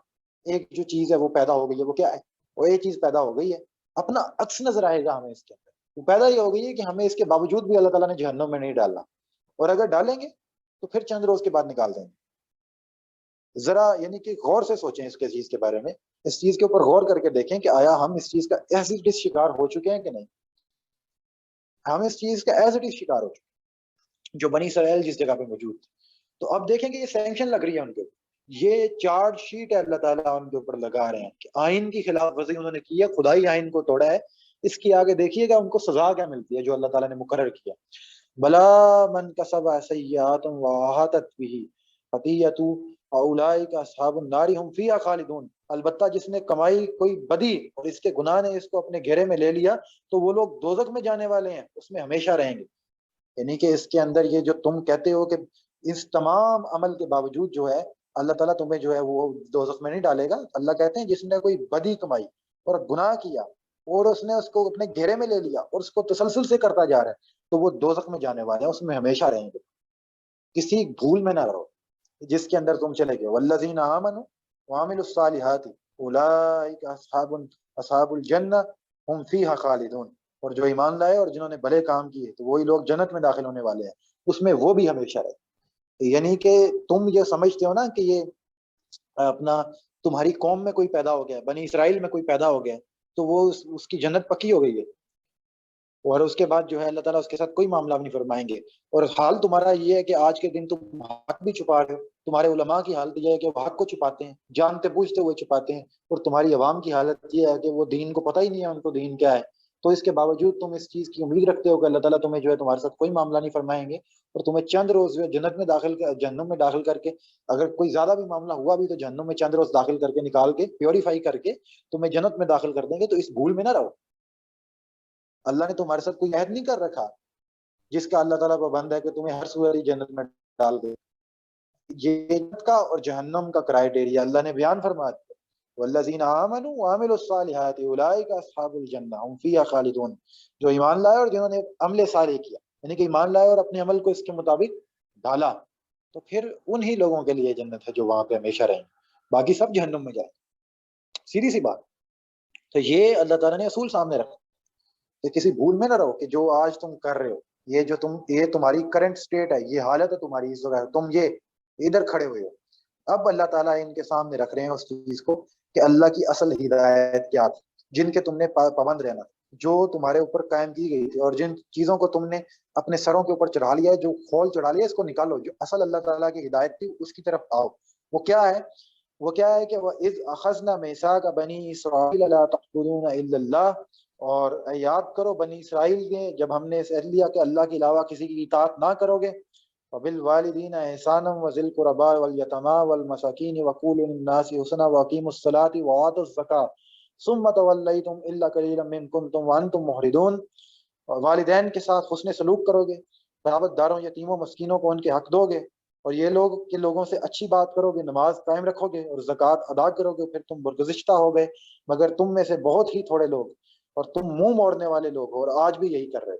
ایک جو چیز ہے وہ پیدا ہو گئی ہے, وہ کیا ہے, وہ یہ چیز پیدا ہو گئی ہے, اپنا عکس نظر آئے گا ہمیں اس کے اندر. وہ پیدا یہ ہو گئی ہے کہ ہمیں اس کے باوجود بھی اللہ تعالیٰ نے جہنم میں نہیں ڈالنا, اور اگر ڈالیں گے تو پھر چند روز کے بعد نکال دیں گے. ذرا یعنی کہ غور سے سوچیں اس کے چیز کے بارے میں, اس چیز کے اوپر غور کر کے دیکھیں کہ آیا ہم اس چیز کا ایسے شکار ہو چکے ہیں کہ نہیں. ہم اس چیز کا ایسے شکار ہو چکے جو بنی اسرائیل جس جگہ پہ موجود تھے. تو اب دیکھیں کہ یہ سینکشن لگ رہی ہے ان کے اوپر, یہ چارج شیٹ ہے اللہ تعالیٰ ان کے اوپر لگا رہے ہیں کہ آئین کی خلاف ورزی انہوں نے کی ہے, خدائی آئین کو توڑا ہے. اس کی آگے دیکھیے گا ان کو سزا کیا ملتی ہے جو اللہ تعالیٰ نے مقرر کیا. بلا من کسب سیئات واحاطت به خطیئۃ اولئک اصحاب النار هم فیہا خالدون. البتہ جس نے کمائی کوئی بدی اور اس کے گناہ نے اس کو اپنے گھیرے میں لے لیا تو وہ لوگ دوزخ میں جانے والے ہیں, اس میں ہمیشہ رہیں گے. یعنی کہ اس کے اندر یہ جو تم کہتے ہو کہ اس تمام عمل کے باوجود جو ہے اللہ تعالیٰ تمہیں جو ہے وہ دوزخ میں نہیں ڈالے گا. اللہ کہتے ہیں جس نے کوئی بدی کمائی اور گناہ کیا اور اس نے اس کو اپنے گھیرے میں لے لیا اور اس کو تسلسل سے کرتا جا رہا ہے تو وہ دوزخ میں جانے والے ہیں, اس میں ہمیشہ رہیں گے. کسی بھول میں نہ رہو جس کے اندر تم چلے گئے. والذین آمنوا وعملوا الصالحات اولئک اصحاب الجنہ هم فیہا خالدون. اور جو ایمان لائے اور جنہوں نے بھلے کام کیے تو وہی لوگ جنت میں داخل ہونے والے ہیں, اس میں وہ بھی ہمیشہ رہے. یعنی کہ تم یہ سمجھتے ہو نا کہ یہ اپنا تمہاری قوم میں کوئی پیدا ہو گیا, بنی اسرائیل میں کوئی پیدا ہو گیا تو وہ اس کی جنت پکی ہو گئی ہے. اور اس کے بعد جو ہے اللہ تعالیٰ اس کے ساتھ کوئی معاملہ بھی نہیں فرمائیں گے۔ اور حال تمہارا یہ ہے کہ آج کے دن تم حق بھی چھپا رہے ہو، تمہارے علماء کی حالت یہ ہے کہ وہ حق کو چھپاتے ہیں، جانتے بوجھتے ہوئے چھپاتے ہیں، اور تمہاری عوام کی حالت یہ ہے کہ وہ دین کو پتہ ہی نہیں ہے ان کو دین کیا ہے۔ تو اس کے باوجود تم اس چیز کی امید رکھتے ہو کہ اللہ تعالیٰ تمہیں جو ہے تمہارے ساتھ کوئی معاملہ نہیں فرمائیں گے، اور تمہیں چند روز جو ہے جنت میں جہنم میں داخل کر کے، اگر کوئی زیادہ بھی معاملہ ہوا بھی تو جہنم میں چند روز داخل کر کے نکال کے پیوریفائی کر کے تمہیں جنت میں داخل کر دیں گے۔ تو اس بھول میں نہ رہو، اللہ نے تمہارے ساتھ کوئی عہد نہیں کر رکھا جس کا اللہ تعالیٰ پابند ہے کہ تمہیں ہر صورت جنت میں ڈال دے۔ یہ جنت کا اور جہنم کا کرائٹیریا اللہ نے بیان فرما دیا، والذین آمنوا وعملوا الصالحات اولئک اصحاب الجنہ هم فیہا خالدون۔ جو ایمان لائے اور جنہوں نے عمل صالح کیا، یعنی کہ ایمان لائے اور اپنے عمل کو اس کے مطابق ڈالا، تو پھر انہی لوگوں کے لیے جنت ہے جو وہاں پہ ہمیشہ رہیں، باقی سب جہنم میں جائیں۔ سیدھی سی بات۔ تو یہ اللہ تعالیٰ نے اصول سامنے رکھا کہ کسی بھول میں نہ رہو کہ جو آج تم کر رہے ہو، یہ تمہاری کرنٹ سٹیٹ ہے، یہ حالت ہے تمہاری اس وقت، تم یہ ادھر کھڑے ہوئے ہو۔ اب اللہ تعالیٰ ان کے سامنے رکھ رہے ہیں اس چیز کو کہ اللہ کی اصل ہدایت کیا تھی، جن کے تم نے پابند رہنا، جو تمہارے اوپر قائم کی گئی تھی، اور جن چیزوں کو تم نے اپنے سروں کے اوپر چڑھا لیا ہے، جو خول چڑھا لیا، اس کو نکالو۔ جو اصل اللہ تعالیٰ کی ہدایت تھی اس کی طرف آؤ۔ وہ کیا ہے؟ وہ کیا ہے کہ وَإِذْ أَخَذْنَا مِيثَاقَ بَنِي إِسْرَائِيلَ لَا تَعْبُدُونَ إِلَّا اللَّهَ، اور یاد کرو بنی اسرائیل نے جب ہم نے عہد لیا کہ اللہ کے علاوہ کسی کی اطاعت نہ کرو گے، وَبِالْوَالِدِينَ إِحْسَانًا وَذِي الْقُرْبَىٰ وَالْيَتَامَىٰ وَالْمَسَاكِينِ وَقُولُوا لِلنَّاسِ حُسْنًا وَأَقِيمُوا الصَّلَاةَ وَآتُوا الزَّكَاةَ ثُمَّ تَوَلَّيْتُمْ إِلَّا قَلِيلًا مِّنكُمْ وَأَنتُم مُّعْرِضُونَ۔ اور والدین کے ساتھ حسن سلوک کرو گے، قرابت داروں، یتیموں، مسکینوں کو ان کے حق دو گے، اور یہ لوگ کہ لوگوں سے اچھی بات کرو گے، نماز قائم رکھو گے اور زکوٰۃ ادا کرو گے، پھر تم برگزشتہ ہو گئے، مگر تم میں سے بہت ہی تھوڑے لوگ، اور تم منہ موڑنے والے لوگ ہو، اور آج بھی یہی کر رہے۔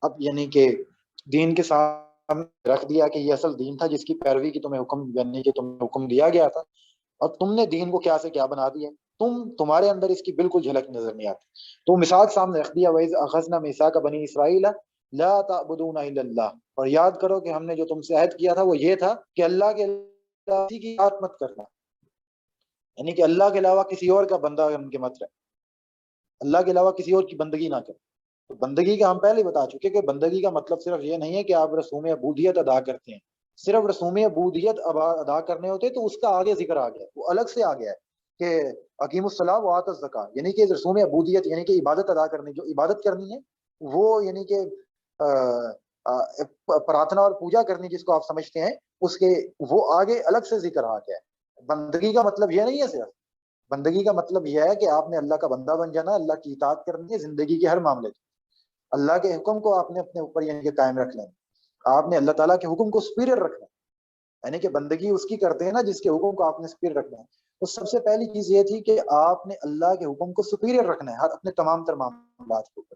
اب یعنی کہ دین کے سامنے رکھ دیا کہ یہ اصل دین تھا جس کی پیروی کی تمہیں حکم، یعنی کہ تمہیں حکم دیا گیا تھا، اور تم نے دین کو کیا سے کیا بنا دیا، تمہارے اندر اس کی بالکل جھلک نظر نہیں آتی۔ تو مثال سامنے رکھ دیا، وَإِذْ أَخَذْنَا مِيثَاقَ بَنِي إِسْرَائِيلَ لَا تَعْبُدُونَ إِلَّا اللَّهَ، اور یاد کرو کہ ہم نے جو تم سے عہد کیا تھا وہ یہ تھا کہ اللہ کے علاوہ کسی کی اطاعت مت کرنا، یعنی کہ اللہ کے علاوہ کسی اور کا بندہ ان کے مت رہے، اللہ کے علاوہ کسی اور کی بندگی نہ کرے۔ تو بندگی کا ہم پہلے بتا چکے کہ بندگی کا مطلب صرف یہ نہیں ہے کہ آپ رسوم عبودیت ادا کرتے ہیں، صرف رسوم عبودیت ادا کرنے ہوتے تو اس کا آگے ذکر آ گیا، وہ الگ سے آ گیا ہے کہ اقیم الصلاۃ وآت الزکوٰۃ، یعنی کہ رسوم عبودیت یعنی کہ عبادت ادا کرنی، جو عبادت کرنی ہے وہ یعنی کہ پرارتھنا اور پوجا کرنی جس کو آپ سمجھتے ہیں، اس کے وہ آگے الگ سے ذکر آ گیا ہے۔ بندگی کا مطلب یہ نہیں ہے، صرف بندگی کا مطلب یہ ہے کہ آپ نے اللہ کا بندہ بن جانا، اللہ کی اطاعت کرنی ہے زندگی کے ہر معاملے میں، اللہ کے حکم کو آپ نے اپنے اوپر یعنی کہ قائم رکھ لینا، آپ نے اللہ تعالیٰ کے حکم کو سپیریئر رکھنا، یعنی کہ بندگی اس کی کرتے ہیں نا جس کے حکم کو آپ نے سپیریئر رکھنا ہے۔ تو سب سے پہلی چیز یہ تھی کہ آپ نے اللہ کے حکم کو سپیریئر رکھنا ہے، اپنے تمام تر معاملات کے اوپر،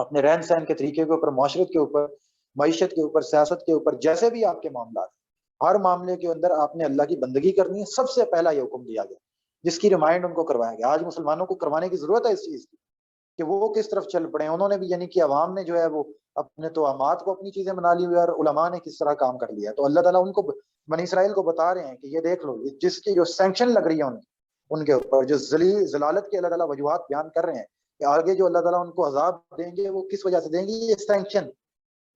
اپنے رہن سہن کے طریقے کے اوپر، معاشرت کے اوپر، معیشت کے اوپر، سیاست کے اوپر، جیسے بھی آپ کے معاملات، ہر معاملے کے اندر آپ نے اللہ کی بندگی کرنی ہے۔ سب سے پہلا یہ حکم دیا گیا جس کی ریمائنڈ ان کو کروایا گیا۔ آج مسلمانوں کو کروانے کی ضرورت ہے اس چیز کی کہ وہ کس طرف چل پڑے ہیں۔ انہوں نے بھی یعنی کہ عوام نے جو ہے وہ اپنے توہمات کو اپنی چیزیں بنا لی ہوئی، اور علماء نے کس طرح کام کر لیا۔ تو اللہ تعالیٰ ان کو، بنی اسرائیل کو بتا رہے ہیں کہ یہ دیکھ لو، جس کی جو سینکشن لگ رہی ہے ان کے اوپر، جو ضلالت کے اللہ تعالیٰ وجوہات بیان کر رہے ہیں کہ آگے جو اللہ تعالیٰ ان کو عذاب دیں گے وہ کس وجہ سے دیں گے، یہ سینکشن،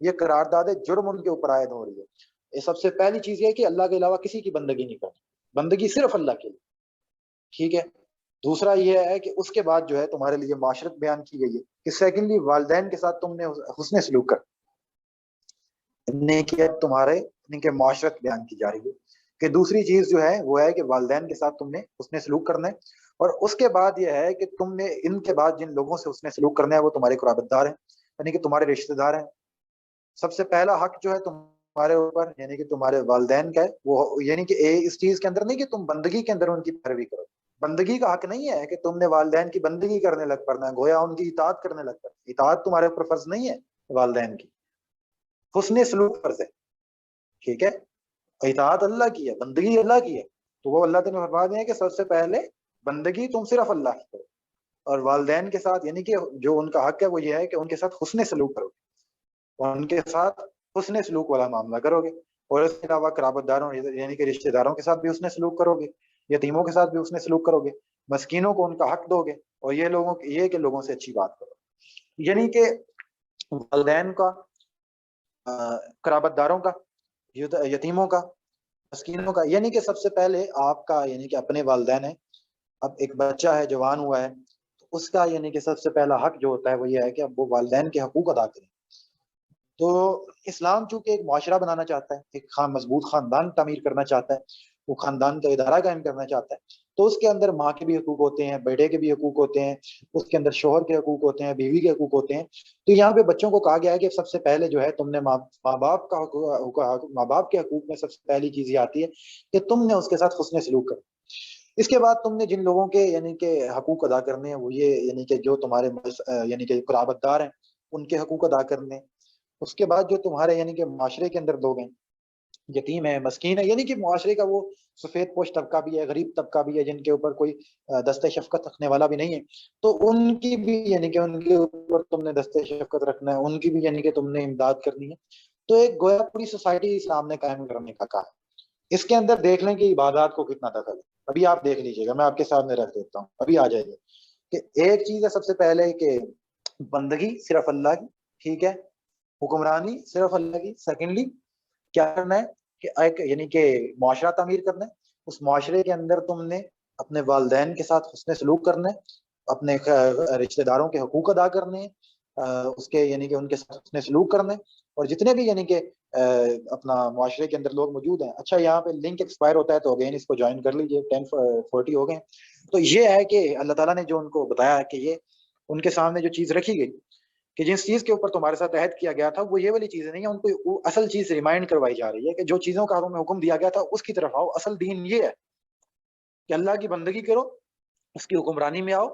یہ قرارداد جرم ان کے اوپر عائد ہو رہی ہے۔ یہ سب سے پہلی چیز یہ ہے کہ اللہ کے علاوہ کسی کی بندگی نہیں کرنی، بندگی صرف اللہ کے لیے، ٹھیک ہے۔ دوسرا یہ ہے کہ اس کے بعد جو ہے تمہارے لیے معاشرت بیان کی گئی ہے کہ سیکنڈلی والدین کے ساتھ تم نے حسن سلوک کر نے کیا، تمہارے کہ معاشرت بیان کی جا رہی ہے کہ دوسری چیز جو ہے وہ ہے کہ والدین کے ساتھ تم نے حسن سلوک کرنا ہے، اور اس کے بعد یہ ہے کہ تم نے ان کے بعد جن لوگوں سے حسن سلوک کرنا ہے وہ تمہارے قرابت دار ہیں، یعنی کہ تمہارے رشتہ دار ہیں۔ سب سے پہلا حق جو ہے تمہارے اوپر یعنی کہ تمہارے والدین کا ہے، وہ یعنی کہ اس چیز کے اندر نہیں کہ تم بندگی کے اندر ان کی پیروی کرو، بندگی کا حق نہیں ہے کہ تم نے والدین کی بندگی کرنے لگ پڑنا ہے، گویا ان کی اطاعت کرنے لگ پڑنا، اطاعت تمہارے اوپر فرض نہیں ہے والدین کی، حسن سلوک فرض ہے، ٹھیک ہے۔ اطاعت اللہ کی ہے، بندگی اللہ کی ہے، تو وہ اللہ تعالیٰ نے فرما دیا کہ سب سے پہلے بندگی تم صرف اللہ کی کرو، اور والدین کے ساتھ یعنی کہ جو ان کا حق ہے وہ یہ ہے کہ ان کے ساتھ حسن سلوک کرو، اور ان کے ساتھ حسن سلوک والا معاملہ کرو گے، اور اس کے علاوہ قرابت داروں یعنی کہ رشتہ داروں کے ساتھ بھی حسن سلوک کرو گے، یتیموں کے ساتھ بھی حسن سلوک کرو گے، مسکینوں کو ان کا حق دو گے، اور یہ کہ لوگوں سے اچھی بات کرو، یعنی کہ والدین کا، قرابت داروں کا، یتیموں کا، مسکینوں کا، یعنی کہ سب سے پہلے آپ کا یعنی کہ اپنے والدین ہیں. اب ایک بچہ ہے، جوان ہوا ہے، تو اس کا یعنی کہ سب سے پہلا حق جو ہوتا ہے وہ یہ ہے کہ اب وہ والدین کے حقوق ادا کریں. تو اسلام چونکہ ایک معاشرہ بنانا چاہتا ہے، ایک مضبوط خاندان تعمیر کرنا چاہتا ہے، وہ خاندان کا ادارہ قائم کرنا چاہتا ہے، تو اس کے اندر ماں کے بھی حقوق ہوتے ہیں، بیٹے کے بھی حقوق ہوتے ہیں، اس کے اندر شوہر کے حقوق ہوتے ہیں، بیوی کے حقوق ہوتے ہیں. تو یہاں پہ بچوں کو کہا گیا ہے کہ سب سے پہلے جو ہے تم نے ماں باپ کا ماں باپ کے حقوق میں سب سے پہلی چیز یہ آتی ہے کہ تم نے اس کے ساتھ حسن سلوک کرنا. اس کے بعد تم نے جن لوگوں کے یعنی کہ حقوق ادا کرنے ہیں وہ یہ یعنی کہ جو تمہارے یعنی کہ قرابت دار ہیں ان کے حقوق ادا کرنے. اس کے بعد جو تمہارے یعنی کہ معاشرے کے اندر لوگ ہیں، یتیم ہے، مسکین ہے، یعنی کہ معاشرے کا وہ سفید پوش طبقہ بھی ہے، غریب طبقہ بھی ہے، جن کے اوپر کوئی دست شفقت رکھنے والا بھی نہیں ہے، تو ان کی بھی یعنی کہ ان کے اوپر تم نے دست شفقت رکھنا ہے، ان کی بھی یعنی کہ تم نے امداد کرنی ہے. تو ایک گویا پوری سوسائٹی اسلام نے قائم کرنے کا کہا. اس کے اندر دیکھ لیں کہ عبادات کو کتنا دخل ہے. ابھی آپ دیکھ لیجئے گا، میں آپ کے سامنے رکھ دیتا ہوں، ابھی آ جائے گا کہ ایک چیز ہے سب سے پہلے کہ بندگی صرف اللہ کی، ٹھیک ہے، حکمرانی صرف اللہ کی. سیکنڈلی کیا کرنا ہے کہ ایک یعنی کہ معاشرہ تعمیر کرنا ہے. اس معاشرے کے اندر تم نے اپنے والدین کے ساتھ حسن سلوک کرنا ہے، اپنے رشتہ داروں کے حقوق ادا کرنے ہیں، اس کے یعنی کہ ان کے ساتھ حسن سلوک کرنا ہے. اور جتنے بھی یعنی کہ اپنا معاشرے کے اندر لوگ موجود ہیں. اچھا یہاں پہ لنک ایکسپائر ہوتا ہے تو اگین اس کو جوائن کر لیجئے، 10:40 ہو گئے. تو یہ ہے کہ اللہ تعالیٰ نے جو ان کو بتایا ہے کہ یہ ان کے سامنے جو چیز رکھی گئی کہ جس چیز کے اوپر تمہارے ساتھ عہد کیا گیا تھا وہ یہ والی چیزیں نہیں ہیں، ان کو اصل چیز ریمائنڈ کروائی جا رہی ہے کہ جو چیزوں کا تمہیں حکم دیا گیا تھا اس کی طرف آؤ. اصل دین یہ ہے کہ اللہ کی بندگی کرو، اس کی حکمرانی میں آؤ.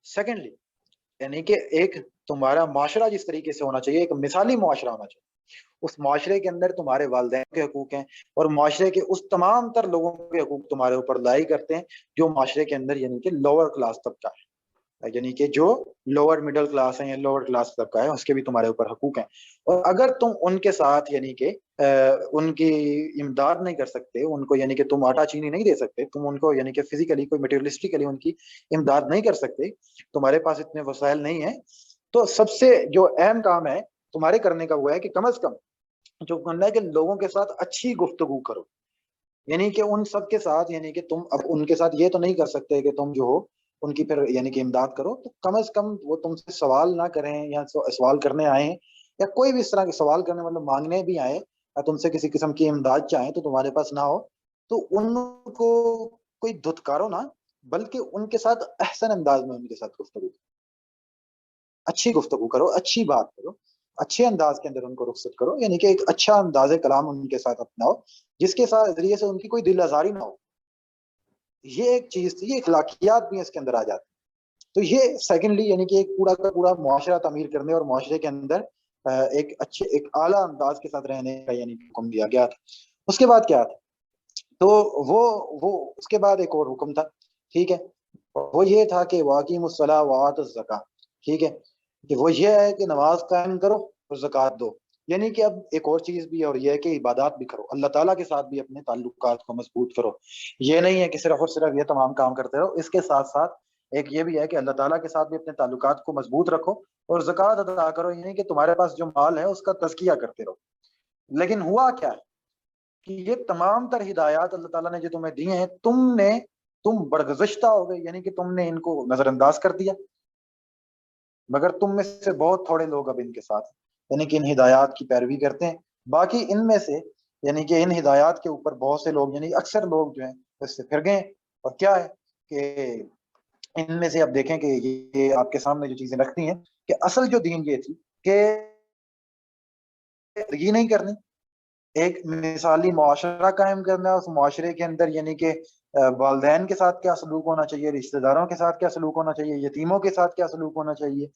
سیکنڈلی یعنی کہ ایک تمہارا معاشرہ جس طریقے سے ہونا چاہیے، ایک مثالی معاشرہ ہونا چاہیے. اس معاشرے کے اندر تمہارے والدین کے حقوق ہیں اور معاشرے کے اس تمام تر لوگوں کے حقوق تمہارے اوپر لائی کرتے ہیں جو معاشرے کے اندر یعنی کہ لوور کلاس طبقہ ہے، یعنی کہ جو لوور مڈل کلاس ہیں یا لوور کلاس طبقہ ہے، اس کے بھی تمہارے اوپر حقوق ہیں. اور اگر تم ان کے ساتھ یعنی کہ ان کی امداد نہیں کر سکتے، ان کو یعنی کہ تم آٹا چینی نہیں دے سکتے، تم ان کو یعنی کہ فزیکلی کوئی میٹیریلسٹکلی ان کی امداد نہیں کر سکتے، تمہارے پاس اتنے وسائل نہیں ہیں، تو سب سے جو اہم کام ہے تمہارے کرنے کا وہ ہے کہ کم از کم جو کرنا ہے کہ لوگوں کے ساتھ اچھی گفتگو کرو. یعنی کہ ان سب کے ساتھ یعنی کہ تم اب ان کے ساتھ یہ تو نہیں کر سکتے کہ تم جو ہو ان کی پھر یعنی کہ امداد کرو، تو کم از کم وہ تم سے سوال نہ کریں یا سوال کرنے آئے یا کوئی بھی اس طرح کے سوال کرنے مطلب مانگنے بھی آئے یا تم سے کسی قسم کی امداد چاہیں تو تمہارے پاس نہ ہو تو ان کو کوئی دھتکارو نہ، بلکہ ان کے ساتھ احسن انداز میں ان کے ساتھ گفتگو، اچھی گفتگو کرو، اچھی بات کرو، اچھے انداز کے اندر ان کو رخصت کرو، یعنی کہ ایک اچھا انداز کلام ان کے ساتھ اپناؤ جس کے ساتھ ذریعے سے ان کی کوئی دل آزاری نہ ہو. یہ ایک چیز تھی، یہ اخلاقیات بھی اس کے اندر آ جاتی. تو یہ سیکنڈلی یعنی کہ ایک پورا کا پورا معاشرہ تعمیر کرنے اور معاشرے کے اندر ایک اچھے ایک اعلیٰ انداز کے ساتھ رہنے کا یعنی حکم دیا گیا تھا. اس کے بعد کیا تھا تو وہ اس کے بعد ایک اور حکم تھا، ٹھیک ہے، وہ یہ تھا کہ واقیم الصلاۃ وآتوا الزکاۃ، ٹھیک ہے، کہ وہ یہ ہے کہ نماز قائم کرو اور زکوٰۃ دو. یعنی کہ اب ایک اور چیز بھی ہے اور یہ ہے کہ عبادات بھی کرو، اللہ تعالیٰ کے ساتھ بھی اپنے تعلقات کو مضبوط کرو. یہ نہیں ہے کہ صرف اور صرف یہ تمام کام کرتے رہو، اس کے ساتھ ساتھ ایک یہ بھی ہے کہ اللہ تعالیٰ کے ساتھ بھی اپنے تعلقات کو مضبوط رکھو اور زکوٰۃ ادا کرو، یعنی کہ تمہارے پاس جو مال ہے اس کا تزکیہ کرتے رہو. لیکن ہوا کیا ہے کہ یہ تمام تر ہدایات اللہ تعالیٰ نے جو تمہیں دی ہیں تم برگزشتہ ہو گئے، یعنی کہ تم نے ان کو نظر انداز کر دیا. مگر تم میں سے بہت تھوڑے لوگ اب ان کے ساتھ یعنی کہ ان ہدایات کی پیروی کرتے ہیں. باقی ان میں سے یعنی کہ ان ہدایات کے اوپر بہت سے لوگ یعنی اکثر لوگ جو ہیں اس سے پھر گئے. اور کیا ہے کہ ان میں سے اب دیکھیں کہ یہ آپ کے سامنے جو چیزیں رکھتی ہیں کہ اصل جو دین یہ تھی کہ یہ نہیں کرنی، ایک مثالی معاشرہ قائم کرنا ہے، اس معاشرے کے اندر یعنی کہ والدین کے ساتھ کیا سلوک ہونا چاہیے، رشتہ داروں کے ساتھ کیا سلوک ہونا چاہیے، یتیموں کے ساتھ کیا سلوک ہونا چاہیے،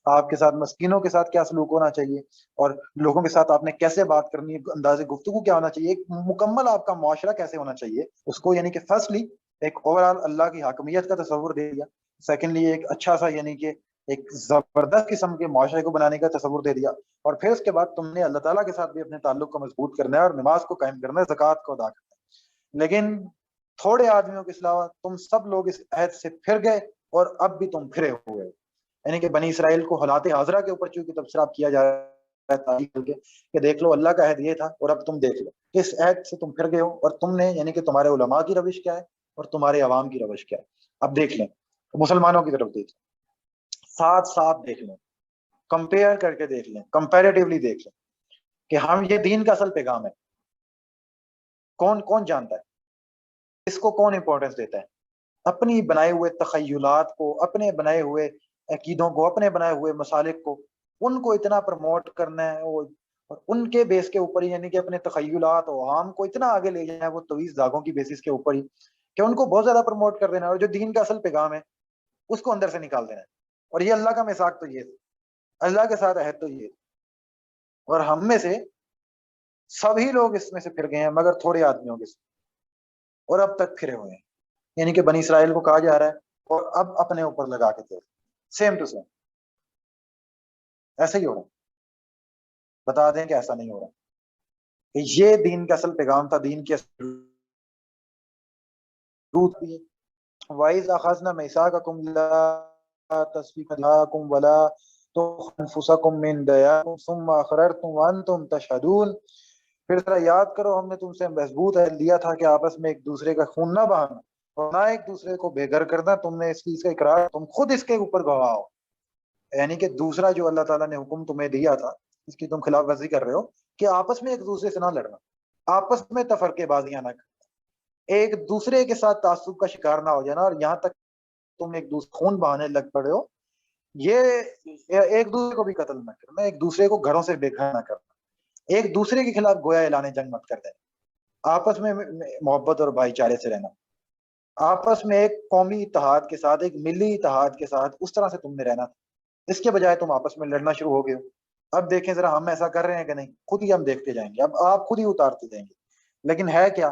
آپ کے ساتھ مسکینوں کے ساتھ کیا سلوک ہونا چاہیے، اور لوگوں کے ساتھ آپ نے کیسے بات کرنی ہے، انداز گفتگو کیا ہونا چاہیے، ایک مکمل آپ کا معاشرہ کیسے ہونا چاہیے اس کو یعنی کہ فرسٹلی ایک اوور آل اللہ کی حاکمیت کا تصور دے دیا. سیکنڈلی ایک اچھا سا یعنی کہ ایک زبردست قسم کے معاشرے کو بنانے کا تصور دے دیا. اور پھر اس کے بعد تم نے اللہ تعالیٰ کے ساتھ بھی اپنے تعلق کو مضبوط کرنا ہے اور نماز کو قائم کرنا ہے، زکوٰۃ کو ادا کرنا ہے. لیکن تھوڑے آدمیوں کے علاوہ تم سب لوگ اس عہد سے پھر گئے اور اب بھی تم پھرے ہوئے. یعنی کہ بنی اسرائیل کو حالات حاضرہ کے اوپر چونکہ تبصرہ کیا جا کہ دیکھ لو اللہ کا عہد یہ تھا اور اب تم دیکھ لو کس عہد سے تم پھر گئے ہو، اور تم نے یعنی کہ تمہارے علماء کی روش کیا ہے اور تمہارے عوام کی روش کیا ہے۔ اب دیکھ لیں مسلمانوں کی طرف دیکھ لیں، ساتھ ساتھ دیکھ لیں، کمپیئر کر کے دیکھ لیں، کمپیریٹیولی دیکھ لیں کہ ہم یہ دین کا اصل پیغام ہے کون کون جانتا ہے، اس کو کون امپورٹنس دیتا ہے؟ اپنی بنائے ہوئے تخیلات کو، اپنے بنائے ہوئے عقیدوں کو، اپنے بنائے ہوئے مسالک کو، ان کو اتنا پروموٹ کرنا ہے، اور ان کے بیس کے اوپر ہی یعنی کہ اپنے تخیلات و عام کو اتنا آگے لے جانا ہے وہ طویل داغوں کی بیسس کے اوپر ہی کہ ان کو بہت زیادہ پروموٹ کر دینا ہے، اور جو دین کا اصل پیغام ہے اس کو اندر سے نکال دینا ہے۔ اور یہ اللہ کا میثاق تو یہ تھا، اللہ کے ساتھ عہد تو یہ تھا، اور ہم میں سے سبھی لوگ اس میں سے پھر گئے ہیں مگر تھوڑے آدمیوں کے سے، اور اب تک پھرے ہوئے ہیں، یعنی کہ بنی اسرائیل کو کہا جا رہا ہے اور اب اپنے اوپر لگا کے تھے، سیم ٹو سیم ایسا ہی ہو رہا ہے۔ بتا دیں کہ ایسا نہیں ہو رہا کہ یہ دین کا اصل پیغام تھا، دین کی اصل روح تھی۔ وَإِذْ أَخَذْنَا مِيثَاقَكُمْ لَا تَسْفِكُونَ دِمَاءَكُمْ وَلَا تُخْرِجُونَ أَنفُسَكُم مِّن دِيَارِكُمْ ثُمَّ أَقْرَرْتُمْ وَأَنتُمْ تَشْهَدُونَ۔ پھر ذرا یاد کرو ہم نے تم سے مضبوط عہد لیا تھا کہ آپس میں ایک دوسرے کا خون نہ بہانا اور نہ ایک دوسرے کو بے گھر کرنا، تم نے اس چیز کا اقرار، تم خود اس کے اوپر گواہ ہو، یعنی کہ دوسرا جو اللہ تعالیٰ نے حکم تمہیں دیا تھا اس کی تم خلاف ورزی کر رہے ہو کہ آپس میں ایک دوسرے سے نہ لڑنا، آپس میں تفرقے بازیاں نہ کرنا، ایک دوسرے کے ساتھ تعصب کا شکار نہ ہو جانا، اور یہاں تک تم ایک دوسرے خون بہانے لگ پڑے ہو، یہ ایک دوسرے کو بھی قتل نہ کرنا، ایک دوسرے کو گھروں سے بے گھر نہ کرنا، ایک دوسرے کے خلاف گویا اعلان جنگ مت کر دینا، آپس میں محبت اور بھائی چارے سے رہنا، آپس میں ایک قومی اتحاد کے ساتھ، ایک ملی اتحاد کے ساتھ اس طرح سے تم نے رہنا تھا، اس کے بجائے تم آپس میں لڑنا شروع ہو گئے ہو۔ اب دیکھیں ذرا ہم ایسا کر رہے ہیں کہ نہیں، خود ہی ہم دیکھتے جائیں گے، اب آپ خود ہی اتارتے جائیں گے، لیکن ہے کیا؟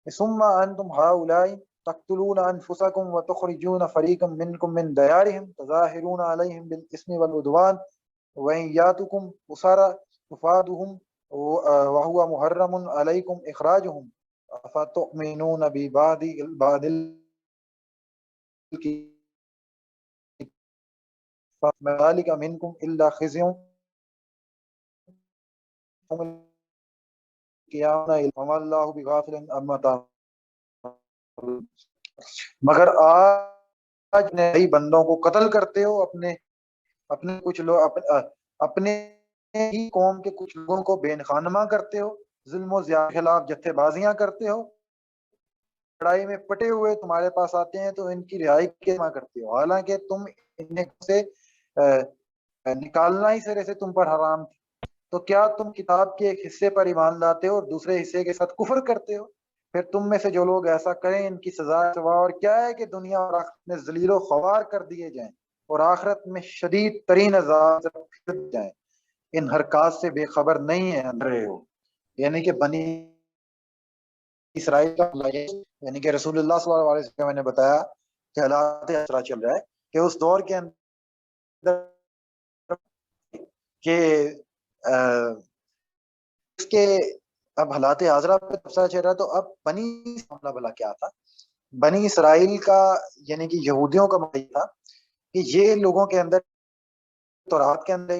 ثم انتم هؤلاء تقتلون انفسكم وتخرجون فريقا منكم من ديارهم تظاهرون عليهم بالاثم والعدوان وان ياتكم اسارى تفادهم وهو محرم عليكم اخراجهم فتؤمنون ببعض ذلك منكم الا خزي وما الله بغافل عما تعملون۔ مگر آج نئی بندوں کو قتل کرتے ہو، اپنے کچھ لوگ اپنے ہی قوم کے کچھ لوگوں کو بے خانمہ کرتے ہو، ظلم و زیادتی کے خلاف جتھے بازیاں کرتے ہو، لڑائی میں پٹے ہوئے تمہارے پاس آتے ہیں تو ان کی رہائی کے ماں کرتے ہو، حالانکہ تم انہیں سے نکالنا ہی سرے سے تم پر حرام تھی۔ تو کیا تم کتاب کے ایک حصے پر ایمان لاتے ہو اور دوسرے حصے کے ساتھ کفر کرتے ہو؟ پھر تم میں سے جو لوگ ایسا کریں ان کی سزا سوا اور کیا ہے کہ دنیا اور آخرت میں ذلیل و خوار کر دیے جائیں اور آخرت میں شدید ترین عذاب سے پھر جائیں، ان حرکات سے بے خبر نہیں ہے رہے ہو۔ یعنی کہ بنی اسرائیل کا یعنی کہ رسول اللہ صلی اللہ علیہ وسلم نے بتایا کہ حالات اسرا چل رہا ہے کہ اس دور کے اندر کہ اس کے اب حالات حاضرہ پہ تبصرہ چل رہا ہے، تو اب بنی معاملہ بلا کیا تھا؟ بنی اسرائیل کا یعنی کہ یہودیوں کا مطلب تھا کہ یہ لوگوں کے اندر تورات کے اندر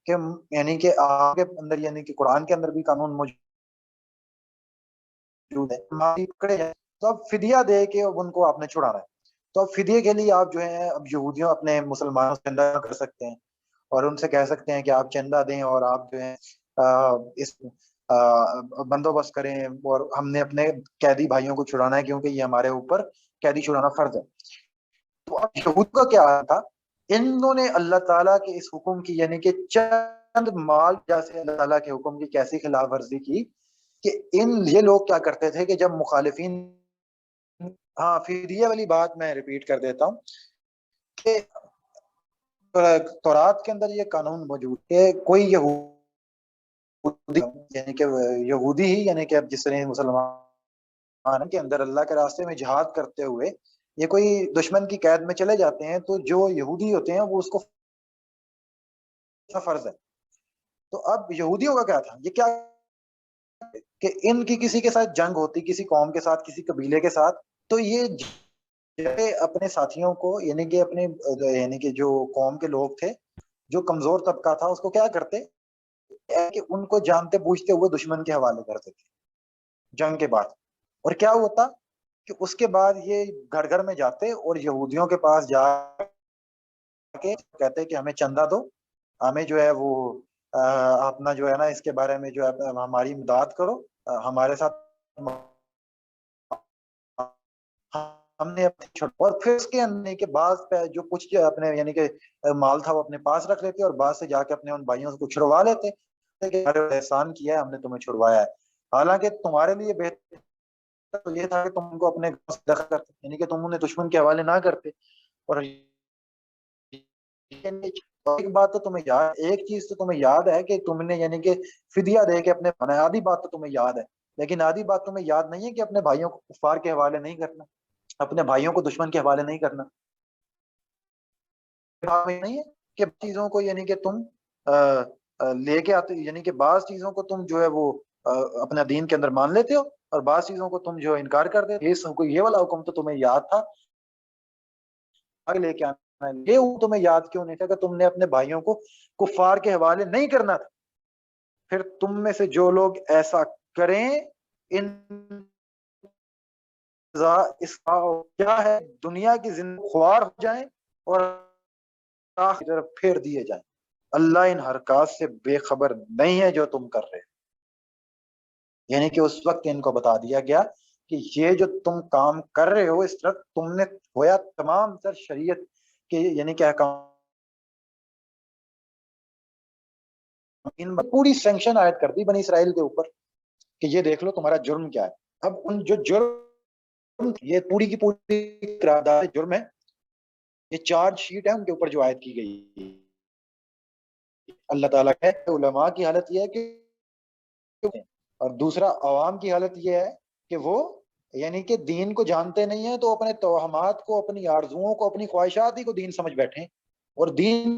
کہ یعنی کہ آپ کے اندر یعنی کہ قرآن کے اندر بھی قانون موجود ہے، تو اب فدیہ دے کے اب ان کو آپ نے چھڑانا ہے، تو اب فدیے کے لیے آپ جو ہے اب یہودیوں اپنے مسلمانوں سے چندہ کر سکتے ہیں اور ان سے کہہ سکتے ہیں کہ آپ چندہ دیں اور آپ جو ہے اس بندوبست کریں، اور ہم نے اپنے قیدی بھائیوں کو چھڑانا ہے کیونکہ یہ ہمارے اوپر قیدی چھڑانا فرض ہے۔ تو اب یہود کا کیا تھا؟ انہوں نے اللہ تعالیٰ کے اس حکم کی یعنی کہ چند مال جیسے اللہ تعالیٰ کے حکم کی کیسی خلاف ورزی کی کہ یہ لوگ کیا کرتے تھے کہ جب مخالفین، ہاں فدیہ والی بات میں ریپیٹ کر دیتا ہوں کہ تورات کے اندر یہ قانون موجود ہے کہ کوئی یہودی یعنی کہ یہودی ہی یعنی کہ اب جس طرح مسلمان کے اندر اللہ کے راستے میں جہاد کرتے ہوئے یہ کوئی دشمن کی قید میں چلے جاتے ہیں تو جو یہودی ہوتے ہیں وہ اس کو فرض ہے۔ تو اب یہودیوں کا کیا تھا؟ یہ کیا کہ ان کی کسی کے ساتھ جنگ ہوتی، کسی قوم کے ساتھ، کسی قبیلے کے ساتھ، تو یہ اپنے ساتھیوں کو یعنی کہ اپنے یعنی کہ جو قوم کے لوگ تھے، جو کمزور طبقہ تھا، اس کو کیا کرتے کہ ان کو جانتے بوجھتے ہوئے دشمن کے حوالے کرتے تھے جنگ کے بعد. اور کیا ہوتا کہ اس کے بعد یہ گھر گھر میں جاتے اور یہودیوں کے پاس جا کے کہتے کہ ہمیں چندہ دو, ہمیں جو ہے وہ اپنا جو ہے نا اس کے بارے میں جو ہے ہماری امداد کرو, ہمارے ساتھ ہم نے اور پھر اس کے اندر کے بعض جو کچھ اپنے یعنی کہ مال تھا وہ اپنے پاس رکھ لیتے اور بعض سے جا کے اپنے ان بھائیوں کو چھڑوا لیتے کہ احسان کیا ہے ہم نے تمہیں چھڑوایا ہے, حالانکہ تمہارے لیے بہتر تو یہ تھا کہ تم کو اپنے دخل کرتے, یعنی کہ تم انہیں دشمن کے حوالے نہ کرتے. اور ایک بات تو تمہیں یاد, ایک چیز تو تمہیں یاد ہے کہ تم نے یعنی کہ فدیہ دے کے اپنے بنایا, آدھی بات تو تمہیں یاد ہے, لیکن آدھی بات تمہیں یاد نہیں ہے کہ اپنے بھائیوں کو کفار کے حوالے نہیں کرنا, اپنے بھائیوں کو دشمن کے حوالے نہیں کرنا. نہیں ہے کہ چیزوں کو یعنی کہ تم لے کے آتے, یعنی کہ بعض چیزوں کو تم جو ہے وہ اپنا دین کے اندر مان لیتے ہو اور بعض چیزوں کو تم جو انکار کر دیتے. یہ والا حکم تو تمہیں یاد تھا, آگے لے کے آنا, یہ تمہیں یاد کیوں نہیں تھا کہ تم نے اپنے بھائیوں کو کفار کے حوالے نہیں کرنا تھا. پھر تم میں سے جو لوگ ایسا کریں ان اس کیا ہے دنیا کی زندگی خوار ہو جائیں اور آخر طرف پھیر دیے جائیں. اللہ ان حرکات سے بے خبر نہیں ہے جو تم کر رہے, یعنی کہ اس وقت ان کو بتا دیا گیا کہ یہ جو تم کام کر رہے ہو اس طرح تم نے ہویا تمام تر شریعت کے یعنی کہ احکام پوری سینکشن عائد کر دی بنی اسرائیل کے اوپر کہ یہ دیکھ لو تمہارا جرم کیا ہے. اب ان جو جرم یہ پوری کی پوری قرارداد جرم ہے, یہ چارج شیٹ ہے ان کے اوپر جو عائد کی گئی. اللہ تعالیٰ ہے علماء کی حالت یہ ہے کہ, اور دوسرا عوام کی حالت یہ ہے کہ وہ یعنی کہ دین کو جانتے نہیں ہیں تو اپنے توہمات کو, اپنی آرزوؤں کو, اپنی خواہشات ہی کو دین سمجھ بیٹھے, اور دین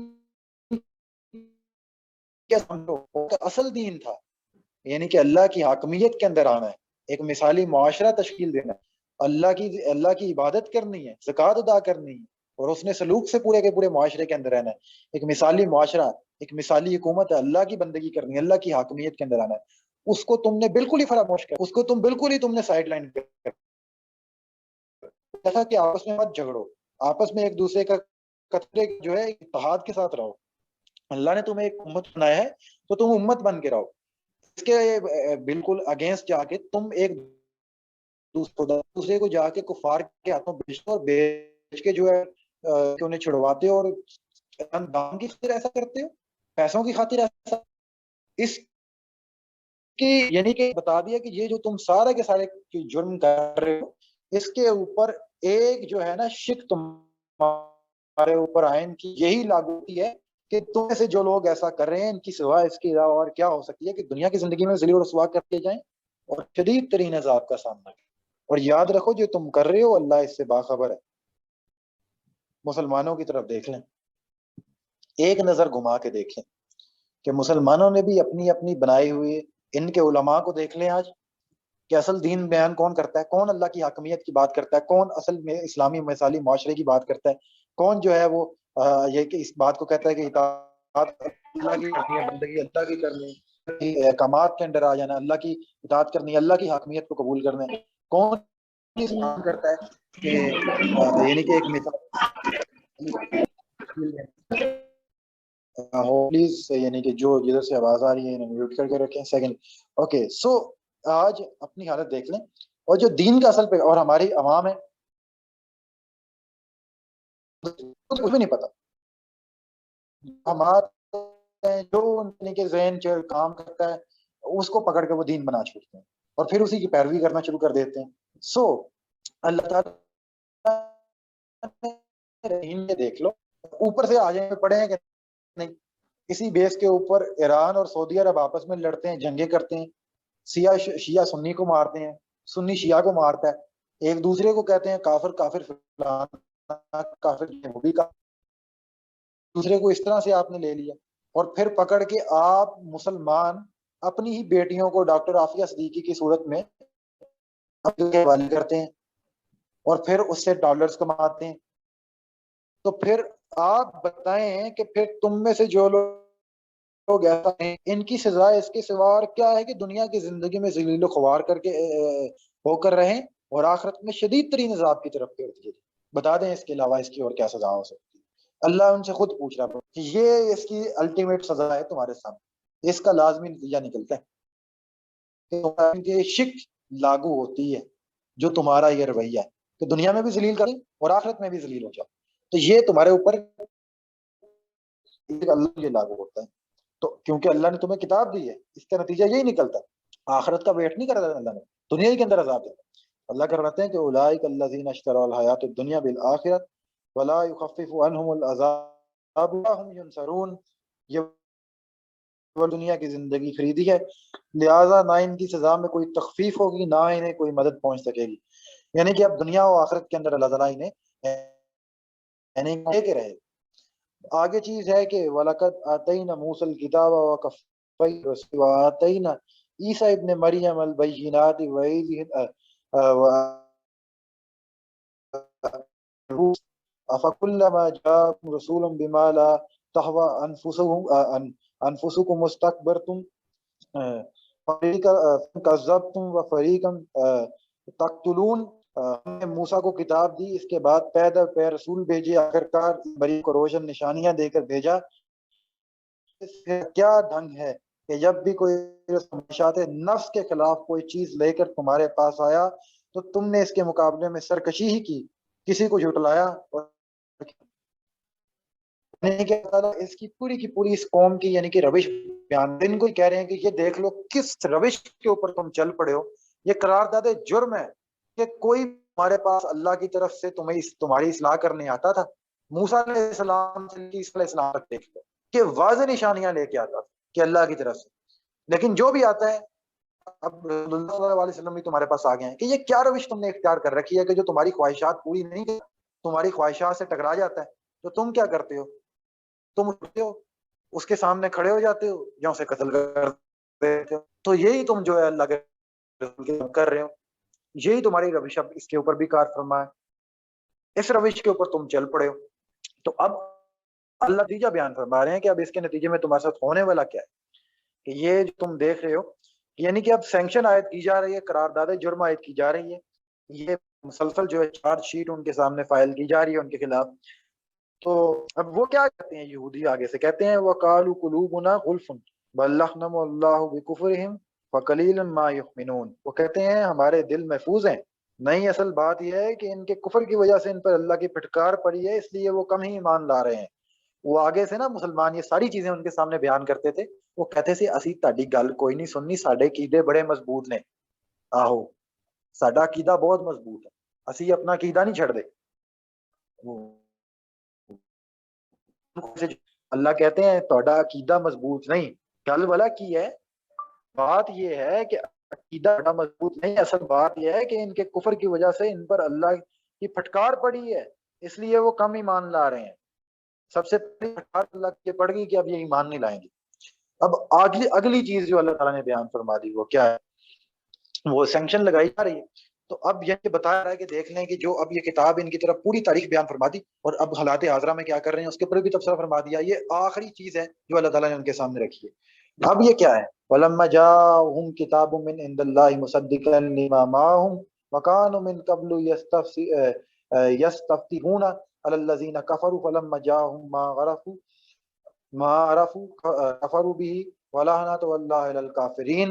کیا سمجھو اصل دین تھا یعنی کہ اللہ کی حاکمیت کے اندر آنا ہے, ایک مثالی معاشرہ تشکیل دینا, اللہ کی عبادت کرنی ہے, زکوٰۃ ادا کرنی ہے اور اس نے سلوک سے پورے کے پورے معاشرے کے اندر رہنا ہے, ایک مثالی معاشرہ, ایک مثالی حکومت ہے, اللہ کی بندگی کرنی ہے, اللہ کی حاکمیت کے اندر آنا ہے. اس کو تم نے بالکل ہی فراموش کر, اس کو تم بالکل ہی تم نے سائڈ لائن کر کہ آپس میں مت جھگڑو, آپس میں ایک دوسرے کا قطرے جو ہے اتحاد کے ساتھ رہو. اللہ نے تمہیں ایک امت بنایا ہے تو تم امت بن کے رہو. اس کے بالکل اگینسٹ جا کے تم ایک دوسرے کو جا کے کفار کے ہاتھوں بیچتے اور بیچ کے جو ہے کہ انہیں چھڑواتے اور دام کی خاطر ایسا کرتے ہو, پیسوں کی خاطر ایسا. اس کی یعنی کہ بتا دیا کہ یہ جو تم سارے کے سارے جرم کر رہے ہو اس کے اوپر ایک جو ہے نا شک تمہارے اوپر آئین کی یہی لاگو ہوتی ہے کہ تم سے جو لوگ ایسا کر رہے ہیں ان کی سوا اس کے علاوہ اور کیا ہو سکتی ہے کہ دنیا کی زندگی میں ذلیل و رسوا کر کے جائیں اور شدید ترین عذاب کا سامنا کریں. اور یاد رکھو جو تم کر رہے ہو اللہ اس سے باخبر ہے. مسلمانوں کی طرف دیکھ لیں, ایک نظر گھما کے دیکھیں کہ مسلمانوں نے بھی اپنی اپنی بنائی ہوئی ان کے علماء کو دیکھ لیں آج کہ اصل دین بیان کون کرتا ہے, کون اللہ کی حاکمیت کی بات کرتا ہے, کون اصل میں اسلامی مثالی معاشرے کی بات کرتا ہے, کون جو ہے وہ یہ کہ اس بات کو کہتا ہے کہ اطاعت اللہ کی کرنی ہے, بندگی اللہ کی کرنی ہے, احکامات کے اندر آ جانا, اللہ کی اطاعت کرنی ہے, اللہ کی حاکمیت کو قبول کرنا ہے. کون کرتا ہے کہ یعنی کہ ایک مثال پلیز یعنی کہ جو جدھر سے آواز آ رہی ہے میوٹ کر کے رکھیں سیکنڈ. اوکے سو آج اپنی حالت دیکھ لیں, اور جو دین کا اصل پہ اور ہماری عوام ہے کچھ بھی نہیں پتا, ہمارا جو کے ذہن کام کرتا ہے اس کو پکڑ کے وہ دین بنا چھوڑتے ہیں اور پھر اسی کی پیروی کرنا شروع کر دیتے ہیں. سو اللہ تعالیٰ دیکھ لو اوپر سے آ جائیں پڑے ہیں کہ نہیں, اسی بیس کے اوپر ایران اور سعودی عرب آپس میں لڑتے ہیں, جنگیں کرتے ہیں, شیعہ سنی کو مارتے ہیں, سنی شیعہ کو مارتا ہے, ایک دوسرے کو کہتے ہیں کافر کافر فلان کافر یہودی کا, دوسرے کو اس طرح سے آپ نے لے لیا. اور پھر پکڑ کے آپ مسلمان اپنی ہی بیٹیوں کو ڈاکٹر عافیہ صدیقی کی صورت میں حوالے کرتے ہیں اور پھر اس سے ڈالرز کماتے ہیں. تو پھر آپ بتائیں کہ پھر تم میں سے جو لوگ لوگ ایسا ہیں، ان کی سزا اس کے سوا اور کیا ہے کہ دنیا کی زندگی میں ذلیل و خوار کر کے ہو کر رہیں اور آخرت میں شدید ترین عذاب کی طرف پھیر دیے۔ بتا دیں اس کے علاوہ اس کی اور کیا سزا ہو سکتی ہے؟ اللہ ان سے خود پوچھ رہا ہے کہ یہ اس کی الٹیمیٹ سزا ہے تمہارے سامنے، اس کا لازمی نتیجہ نکلتا ہے کہ تمہاری شک لاگو ہوتی ہے جو تمہارا یہ رویہ ہے کہ دنیا میں بھی ذلیل کریں اور آخرت میں بھی ذلیل ہو جاؤ، تو یہ تمہارے اوپر اللہ یہ لاگو ہوتا ہے۔ تو کیونکہ اللہ نے تمہیں کتاب دی ہے، اس کا نتیجہ یہی نکلتا ہے، آخرت کا ویٹ نہیں کرا اللہ نے، دنیا ہی کے اندر عذاب دیتا ہے۔ اللہ کرواتے ہیں کہ اولئک الذین اشتروا الحیات الدنیا بالآخرۃ ولا یخفف عنہم العذاب ولا هم ینصرون، یہ وہ دنیا کی زندگی خریدی ہے، لہٰذا نہ ان کی سزا میں کوئی تخفیف ہوگی نہ انہیں کوئی مدد پہنچ سکے گی، یعنی کہ اب دنیا و آخرت کے اندر اللہ تعالیٰ انہیں یعنی کے رہے۔ آگے چیز ہے کہ وَلَقَدْ آتَيْنَا مُوسَى الْكِتَابَ وَكَفَّيْنَا بِالرُّسُلِ وَآتَيْنَا عِيسَىٰ ابْنَ مَرْيَمَ الْبَيِّنَاتِ أَفَكُلَّمَا جَاءَكُمْ رَسُولٌ بِمَا لَا تَهْوَىٰ أَنفُسُكُمُ اسْتَكْبَرْتُمْ فَرِيقًا كَذَّبْتُمْ وَفَرِيقًا تَقْتُلُونَ۔ ہم نے موسیٰ کو کتاب دی، اس کے بعد پے در پے رسول بھیجے، آخرکار بری کو روشن نشانیاں دے کر بھیجا۔ کیا ڈھنگ ہے کہ جب بھی کوئی خواہشات نفس کے خلاف کوئی چیز لے کر تمہارے پاس آیا تو تم نے اس کے مقابلے میں سرکشی ہی کی، کسی کو جھٹلایا اور اس کی پوری اس قوم کی یعنی کہ روش بیان، ان کو کہہ رہے ہیں کہ یہ دیکھ لو کس روش کے اوپر تم چل پڑے ہو، یہ قرارداد جرم ہے کہ کوئی ہمارے پاس اللہ کی طرف سے تمہاری اصلاح کرنے آتا تھا۔ موسیٰ علیہ السلام سے عیسیٰ علیہ السلام تک دیکھ لو کہ واضح نشانیاں لے کے آتا تھا کہ اللہ کی طرف سے، لیکن جو بھی آتا ہے اب رسول اللہ صلی اللہ علیہ وسلم بھی تمہارے پاس آ گئے ہیں کہ یہ کیا روش تم نے اختیار کر رکھی ہے کہ جو تمہاری خواہشات پوری نہیں کرتا، تمہاری خواہشات سے ٹکرا جاتا ہے، تو تم کیا کرتے ہو؟ تم اٹھتے ہو، اس کے سامنے کھڑے ہو جاتے ہو یا اسے قتل کر دیتے ہو۔ تو یہی تم جو ہے اللہ کے رسول کے کر رہے ہو، یہی تمہاری روش اب اس کے اوپر بھی کار فرما ہے، اس روش کے اوپر تم چل پڑے ہو۔ تو اب اللہ نتیجہ بیان فرما رہے ہیں کہ اب اس کے نتیجے میں تمہارے ساتھ ہونے والا کیا ہے کہ یہ جو تم دیکھ رہے ہو یعنی کہ اب سینکشن عائد کی جا رہی ہے، قرارداد جرم عائد کی جا رہی ہے، یہ مسلسل جو ہے چارج شیٹ ان کے سامنے فائل کی جا رہی ہے ان کے خلاف۔ تو اب وہ کیا کہتے ہیں یہودی آگے سے کہتے ہیں وَقَالُوا قُلُوبُنَا غُلْفٌ بَل لَّعَنَهُمُ اللَّهُ بِكُفْرِهِمْ فَقَلِيلًا مَا يُؤْمِنُونَ، وہ کہتے ہیں ہمارے دل محفوظ ہیں، نہیں اصل بات یہ ہے کہ ان کے کفر کی وجہ سے ان پر اللہ کی پھٹکار پڑی ہے، اس لیے وہ کم ہی ایمان لا رہے ہیں۔ وہ آگے سے نا مسلمان یہ ساری چیزیں ان کے سامنے بیان کرتے تھے، وہ کہتے تھے اسی تہاڈی گل کوئی نہیں سننی، ساڈے عقیدے بڑے مضبوط نے، آہو ساڈا عقیدہ بہت مضبوط ہے، اسی اپنا عقیدہ نہیں چھڑ دے۔ اللہ کہتے ہیں تہاڈا عقیدہ مضبوط نہیں، گل والا کی ہے، بات یہ ہے کہ عقیدہ بڑا مضبوط نہیں، اصل بات یہ ہے کہ ان کے کفر کی وجہ سے ان پر اللہ کی پھٹکار پڑی ہے، اس لیے وہ کم ایمان لا رہے ہیں۔ سب سے پہلی پھٹکار اللہ کی پڑ گئی کہ اب یہ ایمان نہیں لائیں گے۔ اب اگلی چیز جو اللہ تعالیٰ نے بیان فرما دی وہ کیا ہے؟ وہ سینکشن لگائی جا رہی ہے۔ تو اب یہ بتایا رہا ہے کہ دیکھ لیں کہ جو اب یہ کتاب ان کی طرف پوری تاریخ بیان فرما دی اور اب حالات حاضرہ میں کیا کر رہے ہیں اس کے اوپر بھی تبصرہ فرما دیا۔ یہ آخری چیز ہے جو اللہ تعالیٰ نے ان کے سامنے رکھی ہے۔ اب یہ کیا ہے؟ وَلَمَّا جَاءَهُمْ كِتَابٌ مِّنْ عِندِ اللَّهِ مُصَدِّقًا لِّمَا مَعَهُمْ وَكَانُوا مِن قَبْلُ يَسْتَفْتِحُونَ عَلَى الَّذِينَ كَفَرُوا فَلَمَّا جَاءَهُم مَا عَرَفُوا كَفَرُوا بِهِ وَلَعْنَةُ اللَّهِ عَلَى الْكَافِرِينَ۔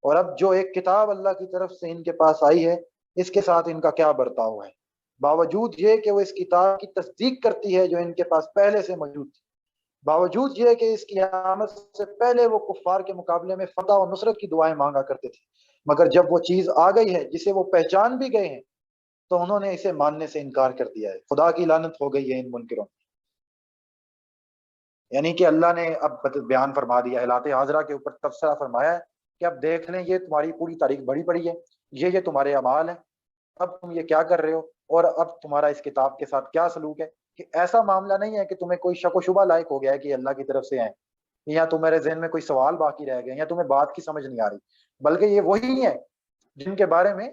اور اب جو ایک کتاب اللہ کی طرف سے ان کے پاس آئی ہے اس کے ساتھ ان کا کیا برتاؤ ہے، باوجود یہ کہ وہ اس کتاب کی تصدیق کرتی ہے جو ان کے پاس پہلے سے موجود تھی، باوجود یہ کہ اس کی آمد سے پہلے وہ کفار کے مقابلے میں فتح و نصرت کی دعائیں مانگا کرتے تھے، مگر جب وہ چیز آ گئی ہے جسے وہ پہچان بھی گئے ہیں تو انہوں نے اسے ماننے سے انکار کر دیا ہے۔ خدا کی لعنت ہو گئی ہے ان منکروں، یعنی کہ اللہ نے اب بیان فرما دیا، حالات حاضرہ کے اوپر تبصرہ فرمایا ہے کہ اب دیکھ لیں یہ تمہاری پوری تاریخ بڑی پڑی ہے، یہ تمہارے اعمال ہیں، اب تم یہ کیا کر رہے ہو اور اب تمہارا اس کتاب کے ساتھ کیا سلوک ہے۔ کہ ایسا معاملہ نہیں ہے کہ تمہیں کوئی شک و شبہ لائق ہو گیا ہے کہ اللہ کی طرف سے ہیں، یا تمہارے ذہن میں کوئی سوال باقی رہ گئے یا تمہیں بات کی سمجھ نہیں آ رہی، بلکہ یہ وہی ہیں جن کے بارے میں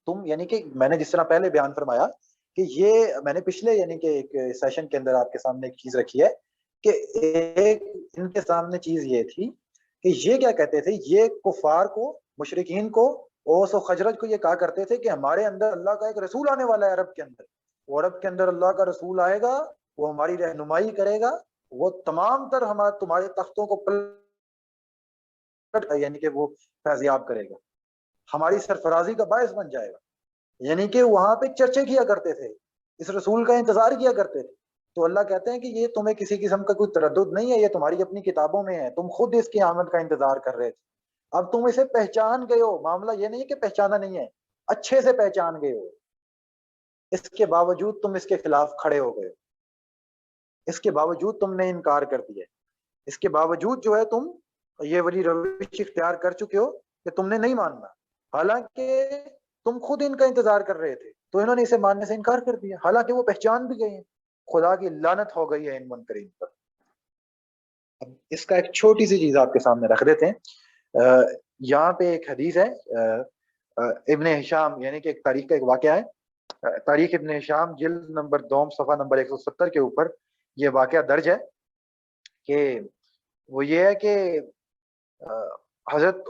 تم یعنی کہ میں نے جس طرح پہلے بیان فرمایا کہ یہ میں نے پچھلے یعنی کہ ایک سیشن کے اندر آپ کے سامنے ایک چیز رکھی ہے کہ ایک ان کے سامنے چیز یہ تھی کہ یہ کیا کہتے تھے، یہ کفار کو، مشرکین کو، اوس و خجرج کو یہ کہا کرتے تھے کہ ہمارے اندر اللہ کا ایک رسول آنے والا ہے عرب کے اندر، وہ عرب کے اندر اللہ کا رسول آئے گا، وہ ہماری رہنمائی کرے گا، وہ تمام تر تمہارے تختوں کو پلٹ، یعنی کہ وہ فیضیاب کرے گا، ہماری سرفرازی کا باعث بن جائے گا۔ یعنی کہ وہاں پہ چرچے کیا کرتے تھے، اس رسول کا انتظار کیا کرتے تھے۔ تو اللہ کہتے ہیں کہ یہ تمہیں کسی قسم کا کوئی تردد نہیں ہے، یہ تمہاری اپنی کتابوں میں ہے، تم خود اس کی آمد کا انتظار کر رہے تھے، اب تم اسے پہچان گئے ہو۔ معاملہ یہ نہیں ہے کہ پہچانا نہیں ہے، اچھے سے پہچان گئے ہو، اس کے باوجود تم اس کے خلاف کھڑے ہو گئے، اس کے باوجود تم نے انکار کر دیا، اس کے باوجود جو ہے تم یہ والی روش اختیار کر چکے ہو کہ تم نے نہیں ماننا، حالانکہ تم خود ان کا انتظار کر رہے تھے، تو انہوں نے اسے ماننے سے انکار کر دیا، حالانکہ وہ پہچان بھی گئے ہیں۔ خدا کی لعنت ہو گئی ہے ان منکرین پر۔ اب اس کا ایک چھوٹی سی چیز آپ کے سامنے رکھ دیتے ہیں۔ یہاں پہ ایک حدیث ہے، ابن ہشام، یعنی کہ ایک تاریخ کا ایک واقعہ ہے، تاریخ ابن ہشام جلد نمبر 2 صفحہ نمبر 170 کے اوپر یہ واقعہ درج ہے کہ وہ یہ ہے کہ حضرت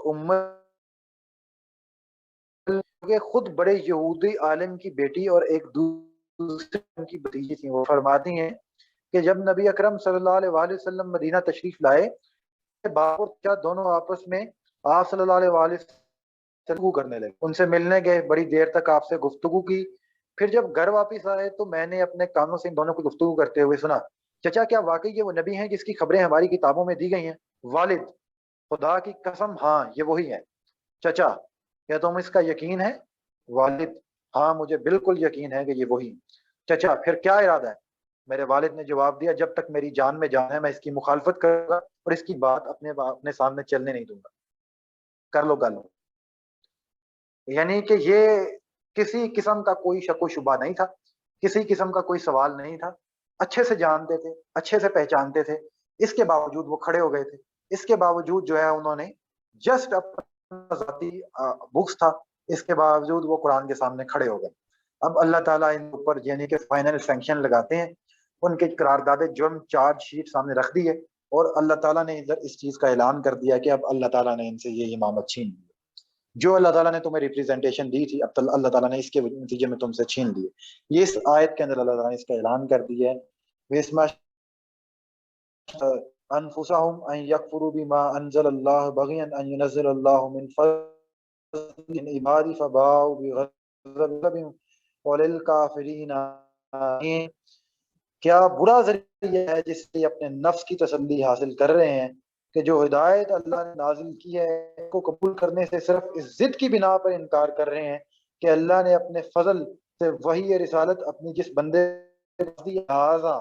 کہ خود بڑے یہودی عالم کی بیٹی اور ایک دوسرے کی بھتیجی تھی، وہ فرماتی ہیں کہ جب نبی اکرم صلی اللہ علیہ وآلہ وسلم مدینہ تشریف لائے، باپ اور چچا دونوں آپس میں آپ صلی اللہ علیہ وآلہ وسلم گفتگو کرنے لگے، ان سے ملنے گئے، بڑی دیر تک آپ سے گفتگو کی، پھر جب گھر واپس آئے تو میں نے اپنے کانوں سے ان دونوں کو گفتگو کرتے ہوئے سنا، چچا کیا واقعی یہ وہ نبی ہیں جس کی خبریں ہماری کتابوں میں دی گئی ہیں؟ والد: خدا کی قسم ہاں یہ وہی ہے۔ چچا: کیا تم اس کا یقین ہے؟ والد: ہاں مجھے بالکل یقین ہے کہ یہ وہی۔ چچا: پھر کیا ارادہ ہے؟ میرے والد نے جواب دیا: جب تک میری جان میں جان ہے میں اس کی مخالفت کروں گا اور اس کی بات اپنے سامنے چلنے نہیں دوں گا، کر لو گل۔ یعنی کہ یہ کسی قسم کا کوئی شک و شبہ نہیں تھا، کسی قسم کا کوئی سوال نہیں تھا، اچھے سے جانتے تھے، اچھے سے پہچانتے تھے، اس کے باوجود وہ کھڑے ہو گئے تھے، اس کے باوجود جو ہے انہوں نے جسٹ اپنا ذاتی بکس تھا، اس کے باوجود وہ قرآن کے سامنے کھڑے ہو گئے۔ اب اللہ تعالیٰ ان اوپر یعنی کہ فائنل سینکشن لگاتے ہیں، ان کے قرارداد جرم چارج شیٹ سامنے رکھ دی ہے، اور اللہ تعالیٰ نے ادھر اس چیز کا اعلان کر دیا کہ اب اللہ تعالیٰ نے ان سے یہ امامت چھین لی، جو اللہ تعالیٰ نے تمہیں ریپریزنٹیشن دی تھی اب اللہ تعالیٰ نے اس کے نتیجے میں تم سے چھین لی۔ یہ اس آیت کے اندر اللہ تعالیٰ نے اس کا اعلان کر دیا ہے، انفسهم ان يكفروا بما انزل الله بغيا ان ينزل الله من فضل عبادي فباءوا بغضب وللكافرين کیا برا ذریعہ ہے جس سے اپنے نفس کی تسلی حاصل کر رہے ہیں کہ جو ہدایت اللہ نے نازل کی ہے کو قبول کرنے سے صرف اس ضد کی بنا پر انکار کر رہے ہیں کہ اللہ نے اپنے فضل سے وحی رسالت اپنی جس بندے لہذا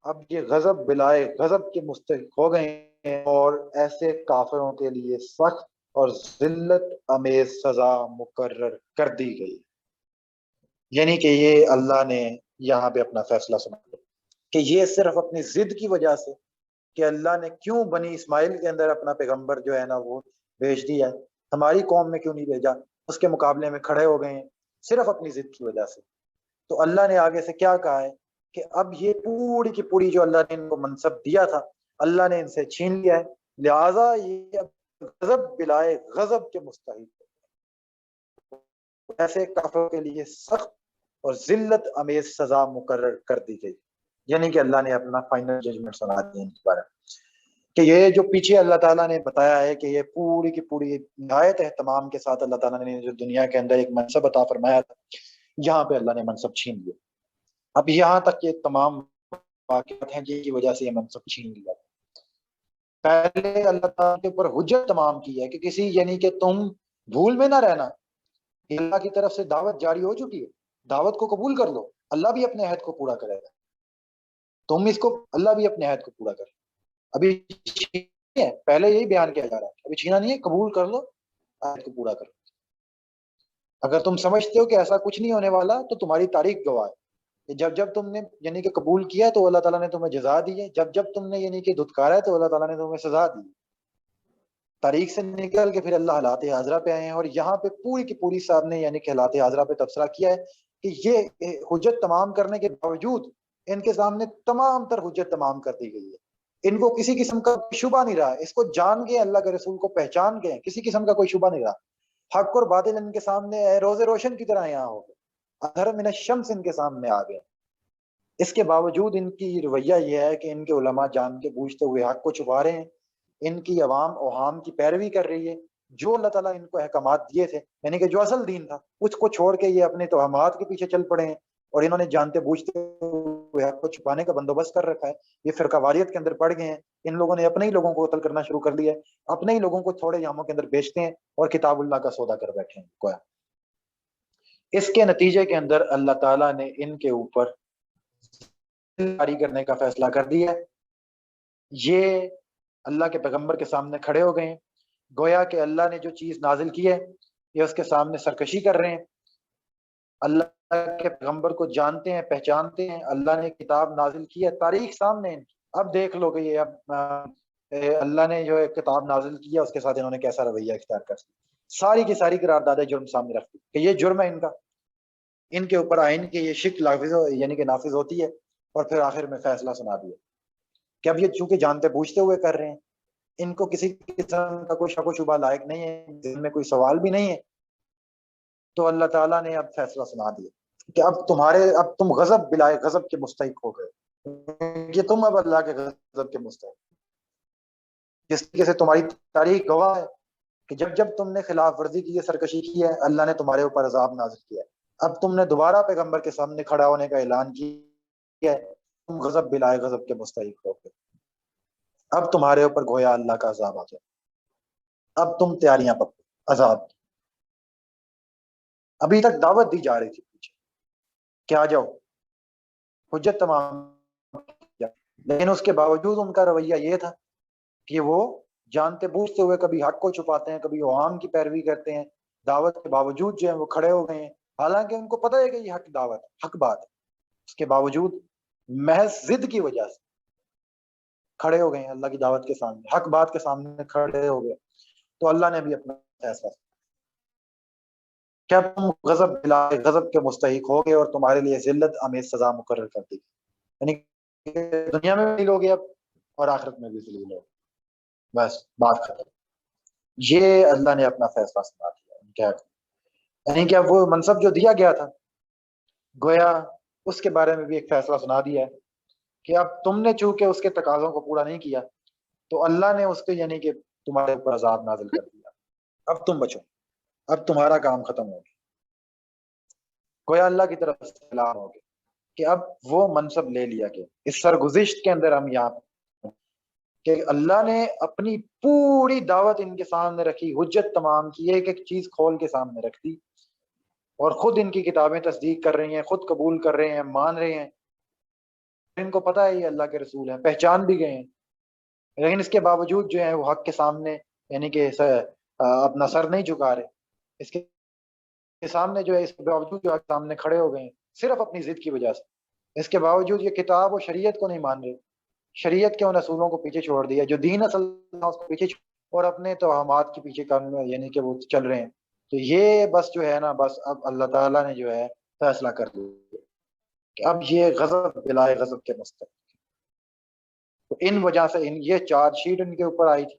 اب یہ غضب بلائے غضب کے مستحق ہو گئے ہیں، اور ایسے کافروں کے لیے سخت اور ذلت امیز سزا مقرر کر دی گئی۔ یعنی کہ یہ اللہ نے یہاں پہ اپنا فیصلہ سنا کہ یہ صرف اپنی ضد کی وجہ سے کہ اللہ نے کیوں بنی اسماعیل کے اندر اپنا پیغمبر جو ہے نا وہ بھیج دیا، ہماری قوم میں کیوں نہیں بھیجا، اس کے مقابلے میں کھڑے ہو گئے ہیں صرف اپنی ضد کی وجہ سے۔ تو اللہ نے آگے سے کیا کہا ہے کہ اب یہ پوری کی پوری جو اللہ نے ان کو منصب دیا تھا اللہ نے ان سے چھین لیا ہے، لہذا یہ غضب بلائے غضب کے مستحق، ایسے کافروں کے لیے سخت اور ذلت امیز سزا مقرر کر دی گئی۔ یعنی کہ اللہ نے اپنا فائنل ججمنٹ سنا دیا ان کے بارے میں کہ یہ جو پیچھے اللہ تعالیٰ نے بتایا ہے کہ یہ پوری کی پوری نہایت اہتمام کے ساتھ اللہ تعالیٰ نے جو دنیا کے اندر ایک منصب عطا فرمایا تھا، یہاں پہ اللہ نے منصب چھین لیا۔ اب یہاں تک یہ تمام واقعات ہیں جن کی وجہ سے یہ منصب چھین لیا۔ پہلے اللہ تعالیٰ کے اوپر حجت تمام کی ہے کہ کسی یعنی کہ تم بھول میں نہ رہنا، اللہ کی طرف سے دعوت جاری ہو چکی ہے، دعوت کو قبول کر لو، اللہ بھی اپنے عہد کو پورا کرے گا، تم اس کو اللہ بھی اپنے عہد کو پورا کرے۔ ابھی ہے، پہلے یہی بیان کیا جا رہا ہے، ابھی چھینا نہیں ہے، قبول کر لو، عہد کو پورا کرو۔ اگر تم سمجھتے ہو کہ ایسا کچھ نہیں ہونے والا تو تمہاری تاریخ گواہ ہے کہ جب جب تم نے یعنی کہ قبول کیا تو اللہ تعالیٰ نے تمہیں جزا دی ہے، جب جب تم نے یعنی کہ دھتکارا ہے تو اللہ تعالیٰ نے تمہیں سزا دی۔ تاریخ سے نکل کے پھر اللہ حالات حاضرہ پہ آئے ہیں، اور یہاں پہ پوری کی پوری صاحب نے یعنی کہ حالات حاضرہ پہ تبصرہ کیا ہے کہ یہ حجت تمام کرنے کے باوجود ان کے سامنے تمام تر حجت تمام کر دی گئی ہے، ان کو کسی قسم کا شبہ نہیں رہا، اس کو جان گئے، اللہ کے رسول کو پہچان گئے، کسی قسم کا کوئی شبہ نہیں رہا، حق اور باطل ان کے سامنے روز روشن کی طرح یہاں ہو گئے، اظہر من الشمس ان کے سامنے آ گئے۔ اس کے باوجود ان کی رویہ یہ ہے کہ ان کے علماء جان کے بوجھتے ہوئے حق کو چھپا رہے ہیں، ان کی عوام اوہام کی پیروی کر رہی ہے، جو اللہ تعالیٰ ان کو احکامات دیے تھے، یعنی کہ جو اصل دین تھا اس کو چھوڑ کے یہ اپنے توہمات کے پیچھے چل پڑے ہیں، اور انہوں نے جانتے بوجھتے ہوئے حق کو چھپانے کا بندوبست کر رکھا ہے، یہ فرقہ واریت کے اندر پڑ گئے ہیں، ان لوگوں نے اپنے ہی لوگوں کو قتل کرنا شروع کر دیا ہے، اپنے ہی لوگوں کو تھوڑے یاموں کے اندر بیچتے ہیں اور کتاب اللہ کا سودا کر بیٹھے ہیں گویا۔ اس کے نتیجے کے اندر اللہ تعالیٰ نے ان کے اوپر جاری کرنے کا فیصلہ کر دیا ہے، یہ اللہ کے پیغمبر کے سامنے کھڑے ہو گئے ہیں، گویا کہ اللہ نے جو چیز نازل کی ہے یہ اس کے سامنے سرکشی کر رہے ہیں، اللہ کے پیغمبر کو جانتے ہیں، پہچانتے ہیں، اللہ نے کتاب نازل کی ہے، تاریخ سامنے ہے، اب دیکھ لو کہ یہ اب اللہ نے جو کتاب نازل کی ہے اس کے ساتھ انہوں نے کیسا رویہ اختیار کر دیا، ساری کی ساری قراردادیں جرم سامنے رکھتی کہ یہ جرم ہے ان کا، ان کے اوپر آئین کی یہ شک یعنی کہ نافذ ہوتی ہے، اور پھر آخر میں فیصلہ سنا دیا کہ اب یہ چونکہ جانتے بوجھتے ہوئے کر رہے ہیں، ان کو کسی قسم کا کوئی شک و شبہ لائق نہیں ہے، دل میں کوئی سوال بھی نہیں ہے، تو اللہ تعالیٰ نے اب فیصلہ سنا دیا کہ اب تم غضب بلائے غضب کے مستحق ہو گئے، کہ تم اب اللہ کے غضب کے مستحق، جس طریقے سے تمہاری تاریخ گواہ ہے کہ جب جب تم نے خلاف ورزی کی ہے، سرکشی کی ہے، اللہ نے تمہارے اوپر عذاب نازل کیا ہے، اب تم نے دوبارہ پیغمبر کے سامنے کھڑا ہونے کا اعلان کیا ہے، تم غضب بلائے غضب کے مستحق ہو گئے، اب تمہارے اوپر گویا اللہ کا عذاب آ گیا، اب تم تیاریاں پکو عذاب کی، ابھی تک دعوت دی جا رہی تھی پیچھے کہ آ جاؤ، حجت تمام کیا، لیکن اس کے باوجود ان کا رویہ یہ تھا کہ وہ جانتے بوجھتے ہوئے کبھی حق کو چھپاتے ہیں، کبھی عوام کی پیروی کرتے ہیں، دعوت کے باوجود جو ہے وہ کھڑے ہو گئے ہیں، حالانکہ ان کو پتہ ہے کہ یہ حق دعوت حق بات ہے، اس کے باوجود محض ضد کی وجہ سے کھڑے ہو گئے ہیں اللہ کی دعوت کے سامنے، حق بات کے سامنے کھڑے ہو گئے، تو اللہ نے بھی اپنا فیصلہ کیا تم غضب بلائے غضب کے مستحق ہو گئے اور تمہارے لیے ذلت آمیز سزا مقرر کر دی، یعنی کہ دنیا میں بھی ذلیل ہو گئے اب اور آخرت میں بھی ذلیل ہو گئے، بس بات ختم، یہ اللہ نے اپنا فیصلہ سنا دیا، یعنی کہ اب وہ منصب جو دیا گیا تھا گویا اس کے بارے میں بھی ایک فیصلہ سنا دیا ہے کہ اب تم نے چونکہ اس کے تقاضوں کو پورا نہیں کیا تو اللہ نے اس کے یعنی کہ تمہارے اوپر عذاب نازل کر دیا، اب تم بچو، اب تمہارا کام ختم ہو گیا، گویا اللہ کی طرف سے اعلان ہو گیا کہ اب وہ منصب لے لیا گیا، اس سرگزشت کے اندر ہم یہاں کہ اللہ نے اپنی پوری دعوت ان کے سامنے رکھی، حجت تمام کی، ایک ایک چیز کھول کے سامنے رکھ دی، اور خود ان کی کتابیں تصدیق کر رہی ہیں، خود قبول کر رہے ہیں، مان رہے ہیں، ان کو پتہ ہے یہ اللہ کے رسول ہیں، پہچان بھی گئے ہیں، لیکن اس کے باوجود جو ہے وہ حق کے سامنے یعنی کہ اپنا سر نہیں جھکا رہے، اس کے سامنے جو ہے اس کے باوجود جو حق سامنے کھڑے ہو گئے ہیں صرف اپنی ضد کی وجہ سے، اس کے باوجود یہ کتاب و شریعت کو نہیں مان رہے، شریعت کے ان اصولوں کو پیچھے چھوڑ دیا، جو دین اصل تھا اس کو پیچھے اور اپنے توہمات کے پیچھے یعنی کہ وہ چل رہے ہیں، تو یہ بس جو ہے نا بس اب اللہ تعالیٰ نے جو ہے فیصلہ کر دیا کہ اب یہ غضب بلائے غضب کے مستحق، تو ان وجہ سے یہ چارج شیٹ ان کے اوپر آئی تھی،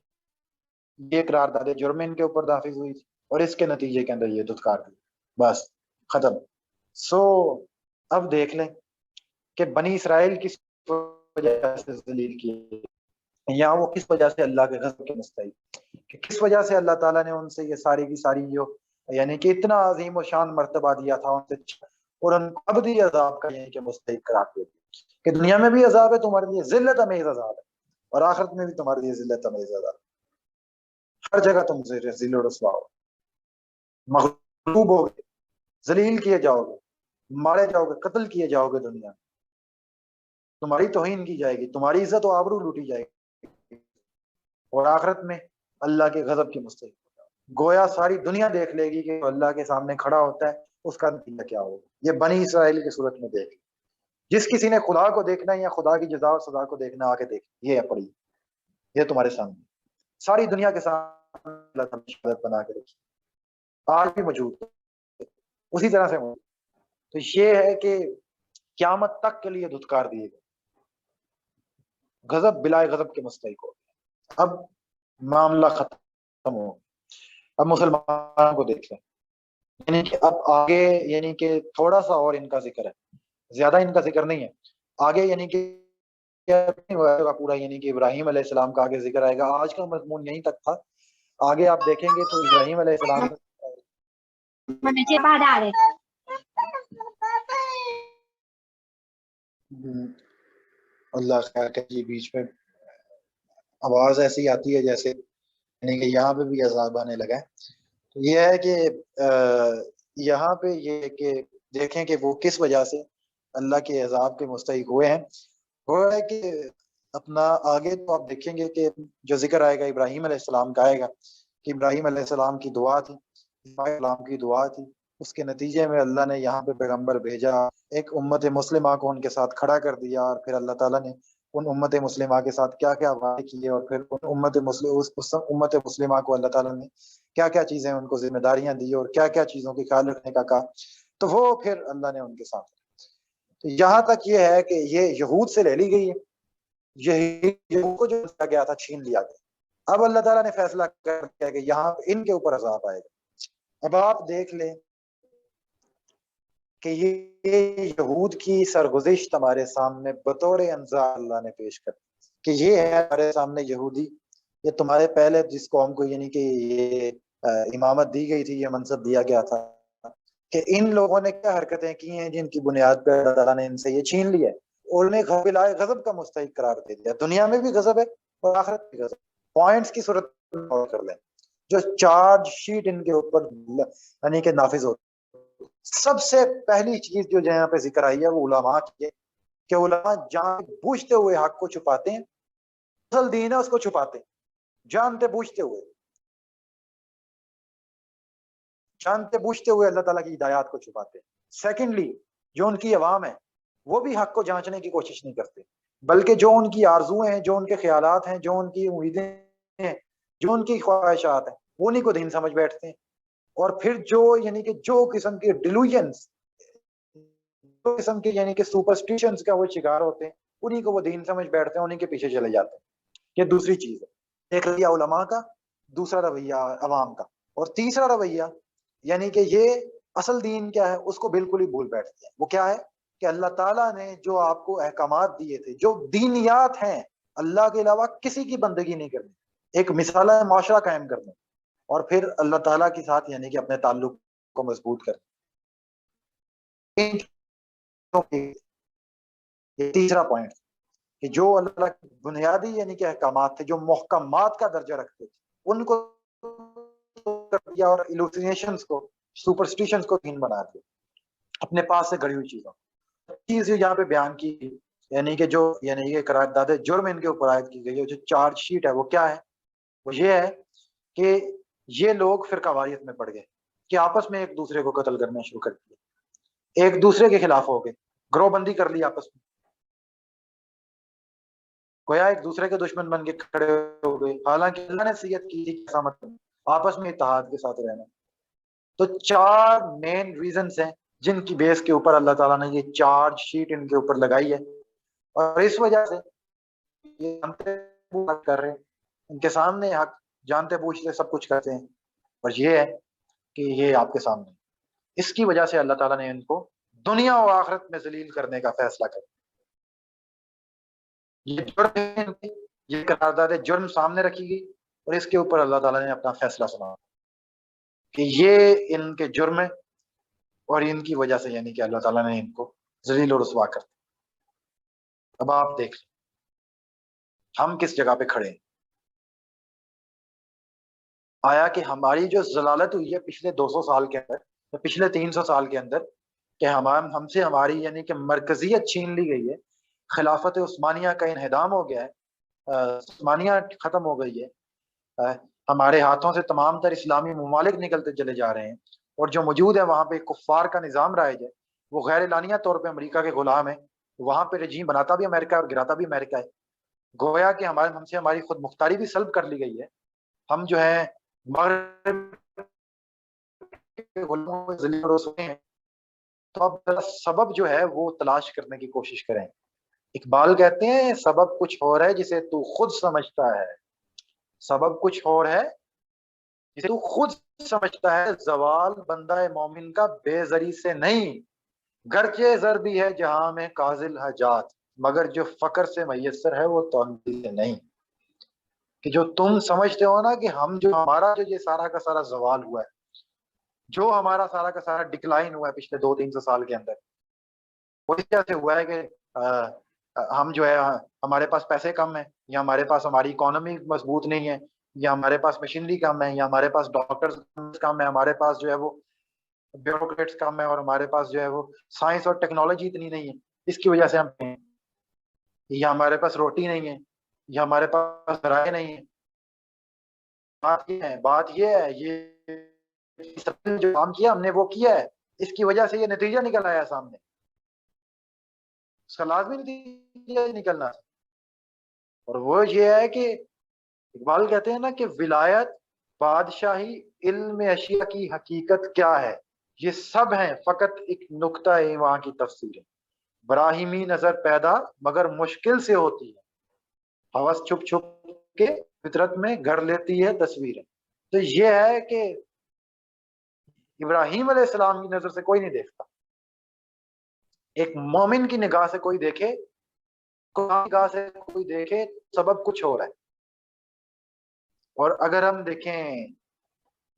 یہ قرارداد جرم ان کے اوپر نافذ ہوئی تھی، اور اس کے نتیجے کے اندر یہ دھتکار دی، بس ختم۔ سو اب دیکھ لیں کہ بنی اسرائیل کس وجہ سے ذلیل کیے، یا وہ کس وجہ سے اللہ کے غضب کے مستحق، کہ کس وجہ سے اللہ تعالیٰ نے ان سے یہ ساری کی ساری جو یعنی کہ اتنا عظیم و شان مرتبہ دیا تھا ان سے، اور ان کو ابدی عذاب کا یعنی کہ مستحق قرار دیا کہ دنیا میں بھی عذاب ہے تمہارے لیے، ذلت امیز عذاب ہے، اور آخرت میں بھی تمہارے لیے ذلت امیز عذاب ہے، ہر جگہ تم ذلیل و رسوا ہو، مغلوب ہو گے، ذلیل کیے جاؤ گے، مارے جاؤ گے، قتل کیے جاؤ گے، دنیا میں تمہاری توہین کی جائے گی، تمہاری عزت و آبرو لوٹی جائے گی، اور آخرت میں اللہ کے غضب کی مستحق گویا ساری دنیا دیکھ لے گی کہ اللہ کے سامنے کھڑا ہوتا ہے، اس کا نتیجہ کیا ہوگا، یہ بنی اسرائیل کی صورت میں دیکھ، جس کسی نے خدا کو دیکھنا ہے یا خدا کی جزا اور سزا کو دیکھنا، آ کے دیکھ، یہ ہے پڑی، یہ تمہارے سامنے ساری دنیا کے سامنے اللہ تعالیٰ نے شہادت بنا کے رکھی، آج بھی موجود ہے، اسی طرح سے موجود، تو یہ ہے کہ قیامت تک کے لیے دھتکار دیے گئے، غضب بلائے غضب کے مستحق ہو گیا، اب معاملہ ختم ہو گیا۔ اب مسلمانوں کو دیکھ لیں، یعنی کہ اب آگے یعنی کہ تھوڑا سا اور ان کا ذکر ہے، زیادہ ان کا ذکر نہیں ہے آگے، یعنی کہ پورا یعنی کہ ابراہیم علیہ السلام کا آگے ذکر آئے گا۔ آج کا مضمون یہیں تک تھا، آگے آپ دیکھیں گے تو ابراہیم علیہ السلام اللہ خیر کہ جی بیچ میں آواز ایسی آتی ہے جیسے یعنی کہ یہاں پہ بھی عذاب آنے لگا ہے۔ تو یہ ہے کہ یہاں پہ یہ کہ دیکھیں کہ وہ کس وجہ سے اللہ کے عذاب کے مستحق ہوئے ہیں۔ وہ ہے کہ اپنا آگے تو آپ دیکھیں گے کہ جو ذکر آئے گا ابراہیم علیہ السلام کا آئے گا کہ ابراہیم علیہ السلام کی دعا تھی، اسماعیل علیہ السلام کی دعا تھی، اس کے نتیجے میں اللہ نے یہاں پہ پیغمبر بھیجا، ایک امت مسلمہ کو ان کے ساتھ کھڑا کر دیا، اور پھر اللہ تعالیٰ نے ان امت مسلمہ کے ساتھ کیا کیا وعدے کیے، اور پھر ان امت مسلمہ کو اللہ تعالیٰ نے کیا کیا چیزیں ان کو ذمہ داریاں دی اور کیا کیا چیزوں کی خیال رکھنے کا کہا، تو وہ پھر اللہ نے ان کے ساتھ۔ تو یہاں تک یہ ہے کہ یہ یہود سے لے لی گئی ہے، یہود کو جو دیا گیا تھا چھین لیا گیا۔ اب اللہ تعالیٰ نے فیصلہ کر دیا کہ یہاں ان کے اوپر عذاب آئے گا۔ اب آپ دیکھ لیں کہ یہ یہود کی سرگزشت ہمارے سامنے بطور انذار اللہ نے پیش کر کہ یہ ہے ہمارے سامنے یہودی، یہ تمہارے پہلے جس قوم کو یعنی کہ یہ امامت دی گئی تھی، یہ منصب دیا گیا تھا، کہ ان لوگوں نے کیا حرکتیں کی ہیں جن کی بنیاد پر اللہ تعالیٰ نے ان سے یہ چھین لیا ہے، اور انہیں بلائے غضب کا مستحق قرار دے دیا۔ دنیا میں بھی غضب ہے اور آخرت بھی غضب۔ پوائنٹس کی صورت میں نوٹ کر لیں جو چارج شیٹ ان کے اوپر یعنی کہ نافذ ہوتی۔ سب سے پہلی چیز جو یہاں پہ ذکر آئی ہے وہ علماء کی ہے کہ علماء جان بوجھتے ہوئے حق کو چھپاتے ہیں، اصل دین ہے اس کو چھپاتے ہیں، جانتے بوجھتے ہوئے اللہ تعالیٰ کی ہدایات کو چھپاتے ہیں۔ سیکنڈلی جو ان کی عوام ہے وہ بھی حق کو جانچنے کی کوشش نہیں کرتے، بلکہ جو ان کی آرزویں ہیں، جو ان کے خیالات ہیں، جو ان کی امیدیں ہیں، جو ان کی خواہشات ہیں، وہ انہیں کو دین سمجھ بیٹھتے ہیں، اور پھر جو یعنی کہ جو قسم کے ڈیلوژنز، جو قسم کے یعنی کہ سپرسٹیشنز کا وہ شکار ہوتے ہیں، انہیں کو وہ دین سمجھ بیٹھتے ہیں، انہیں کے پیچھے چلے جاتے ہیں۔ یہ دوسری چیز ہے، ایک رویہ علماء کا، دوسرا رویہ عوام کا، اور تیسرا رویہ یعنی کہ یہ اصل دین کیا ہے اس کو بالکل ہی بھول بیٹھتے ہیں۔ وہ کیا ہے کہ اللہ تعالیٰ نے جو آپ کو احکامات دیے تھے، جو دینیات ہیں، اللہ کے علاوہ کسی کی بندگی نہیں کرنی، ایک مثالہ معاشرہ قائم کرنا، اور پھر اللہ تعالیٰ کے ساتھ یعنی کہ اپنے تعلق کو مضبوط کرنا۔ یہ تیسرا پوائنٹ کہ جو اللہ تعالیٰ کی بنیادی یعنی کہ احکامات تھے، جو محکمات کا درجہ رکھتے تھے، ان کو کر دیا اور ایلوسینیشنز کو، سپرسٹیشنز کو دین بنا دیا، اپنے پاس سے گھڑی ہوئی چیزوں۔ چیز یہاں پہ بیان کی یعنی کہ جو یعنی کہ قرارداد جرم ان کے اوپر عائد کی گئی ہے، جو چارج شیٹ ہے وہ کیا ہے؟ وہ یہ ہے کہ یہ لوگ فرقہ واریت میں پڑ گئے کہ آپس میں ایک دوسرے کو قتل کرنا شروع کر دیا، ایک دوسرے کے خلاف ہو گئے، گروہ بندی کر لی آپس میں، گویا ایک دوسرے کے دشمن بن کے کھڑے ہو گئے، حالانکہ اللہ نے نصیحت کی تھی آپس میں اتحاد کے ساتھ رہنا۔ تو چار مین ریزنز ہیں جن کی بیس کے اوپر اللہ تعالیٰ نے یہ چارج شیٹ ان کے اوپر لگائی ہے، اور اس وجہ سے یہ جانتے کر رہے ہیں، ان کے سامنے حق جانتے بوجھتے سب کچھ کرتے ہیں، اور یہ ہے کہ یہ آپ کے سامنے، اس کی وجہ سے اللہ تعالیٰ نے ان کو دنیا و آخرت میں ذلیل کرنے کا فیصلہ کیا۔ یہ جرم، یہ قرارداد جرم سامنے رکھی گئی، اور اس کے اوپر اللہ تعالیٰ نے اپنا فیصلہ سنا کہ یہ ان کے جرم ہے، اور ان کی وجہ سے یعنی کہ اللہ تعالیٰ نے ان کو ذلیل و رسوا کر دیا۔ اب آپ دیکھ لیں ہم کس جگہ پہ کھڑے ہیں۔ آیا کہ ہماری جو ضلالت ہوئی ہے پچھلے 200 سال کے اندر، یا پچھلے 300 سال کے اندر، کہ ہم سے ہماری یعنی کہ مرکزیت چھین لی گئی ہے، خلافت عثمانیہ کا انہدام ہو گیا ہے، عثمانیہ ختم ہو گئی ہے، ہمارے ہاتھوں سے تمام تر اسلامی ممالک نکلتے چلے جا رہے ہیں، اور جو موجود ہے وہاں پہ کفار کا نظام رائج ہے، وہ غیر اعلانیہ طور پہ امریکہ کے غلام ہیں، وہاں پہ رجیم بناتا بھی امریکہ ہے اور گراتا بھی امریکہ ہے۔ گویا کہ ہم سے ہماری خود مختاری بھی سلب کر لی گئی ہے، ہم جو ہے مغرب کے غلاموں میں ذلیل و رسوا ہیں۔ تو اب سبب جو ہے وہ تلاش کرنے کی کوشش کریں اقبال کہتے ہیں سبب کچھ اور ہے جسے تو خود سمجھتا ہے، سبب کچھ اور ہے جسے تو خود سمجھتا ہے، زوال بندہ مومن کا بے زری سے نہیں، گرچہ زر بھی ہے جہاں میں کاذل حاجات، مگر جو فقر سے میسر ہے وہ توانائی سے نہیں۔ کہ جو تم سمجھتے ہو نا کہ ہم جو ہمارا جو یہ سارا کا سارا زوال ہوا ہے، جو ہمارا سارا کا سارا ڈکلائن ہوا ہے پچھلے 200-300 سال کے اندر، وہ اس طرح سے ہوا ہے کہ ہم جو ہے ہمارے پاس پیسے کم ہیں، یا ہمارے پاس ہماری اکانومی مضبوط نہیں ہے، یا ہمارے پاس مشینری کم ہے، یا ہمارے پاس ڈاکٹرز کم ہے، ہمارے پاس جو ہے وہ بیوروکریٹس کم ہے، اور ہمارے پاس جو ہے وہ سائنس اور ٹیکنالوجی اتنی نہیں ہے، اس کی وجہ سے ہم ہیں، یا ہمارے پاس روٹی نہیں ہے، یا ہمارے پاس ذرائع نہیں ہے۔ بات یہ ہے یہ جو کام کیا ہم نے وہ کیا ہے، اس کی وجہ سے یہ نتیجہ نکل آیا سامنے، اس کا لازمی نتیجہ نکلنا تھا۔ اور وہ یہ ہے کہ اقبال کہتے ہیں نا کہ ولایت، بادشاہی، علم اشیاء کی حقیقت کیا ہے، یہ سب ہیں فقط ایک نقطہ ہے وہاں کی تفسیر ہے، براہیمی نظر پیدا مگر مشکل سے ہوتی ہے، ہوس چھپ چھپ کے فطرت میں گھر لیتی ہے تصویریں۔ تو یہ ہے کہ ابراہیم علیہ السلام کی نظر سے کوئی نہیں دیکھتا، ایک مومن کی نگاہ سے کوئی دیکھے، قرآن کی نگاہ سے کوئی دیکھے، سبب کچھ اور ہے۔ اور اگر ہم دیکھیں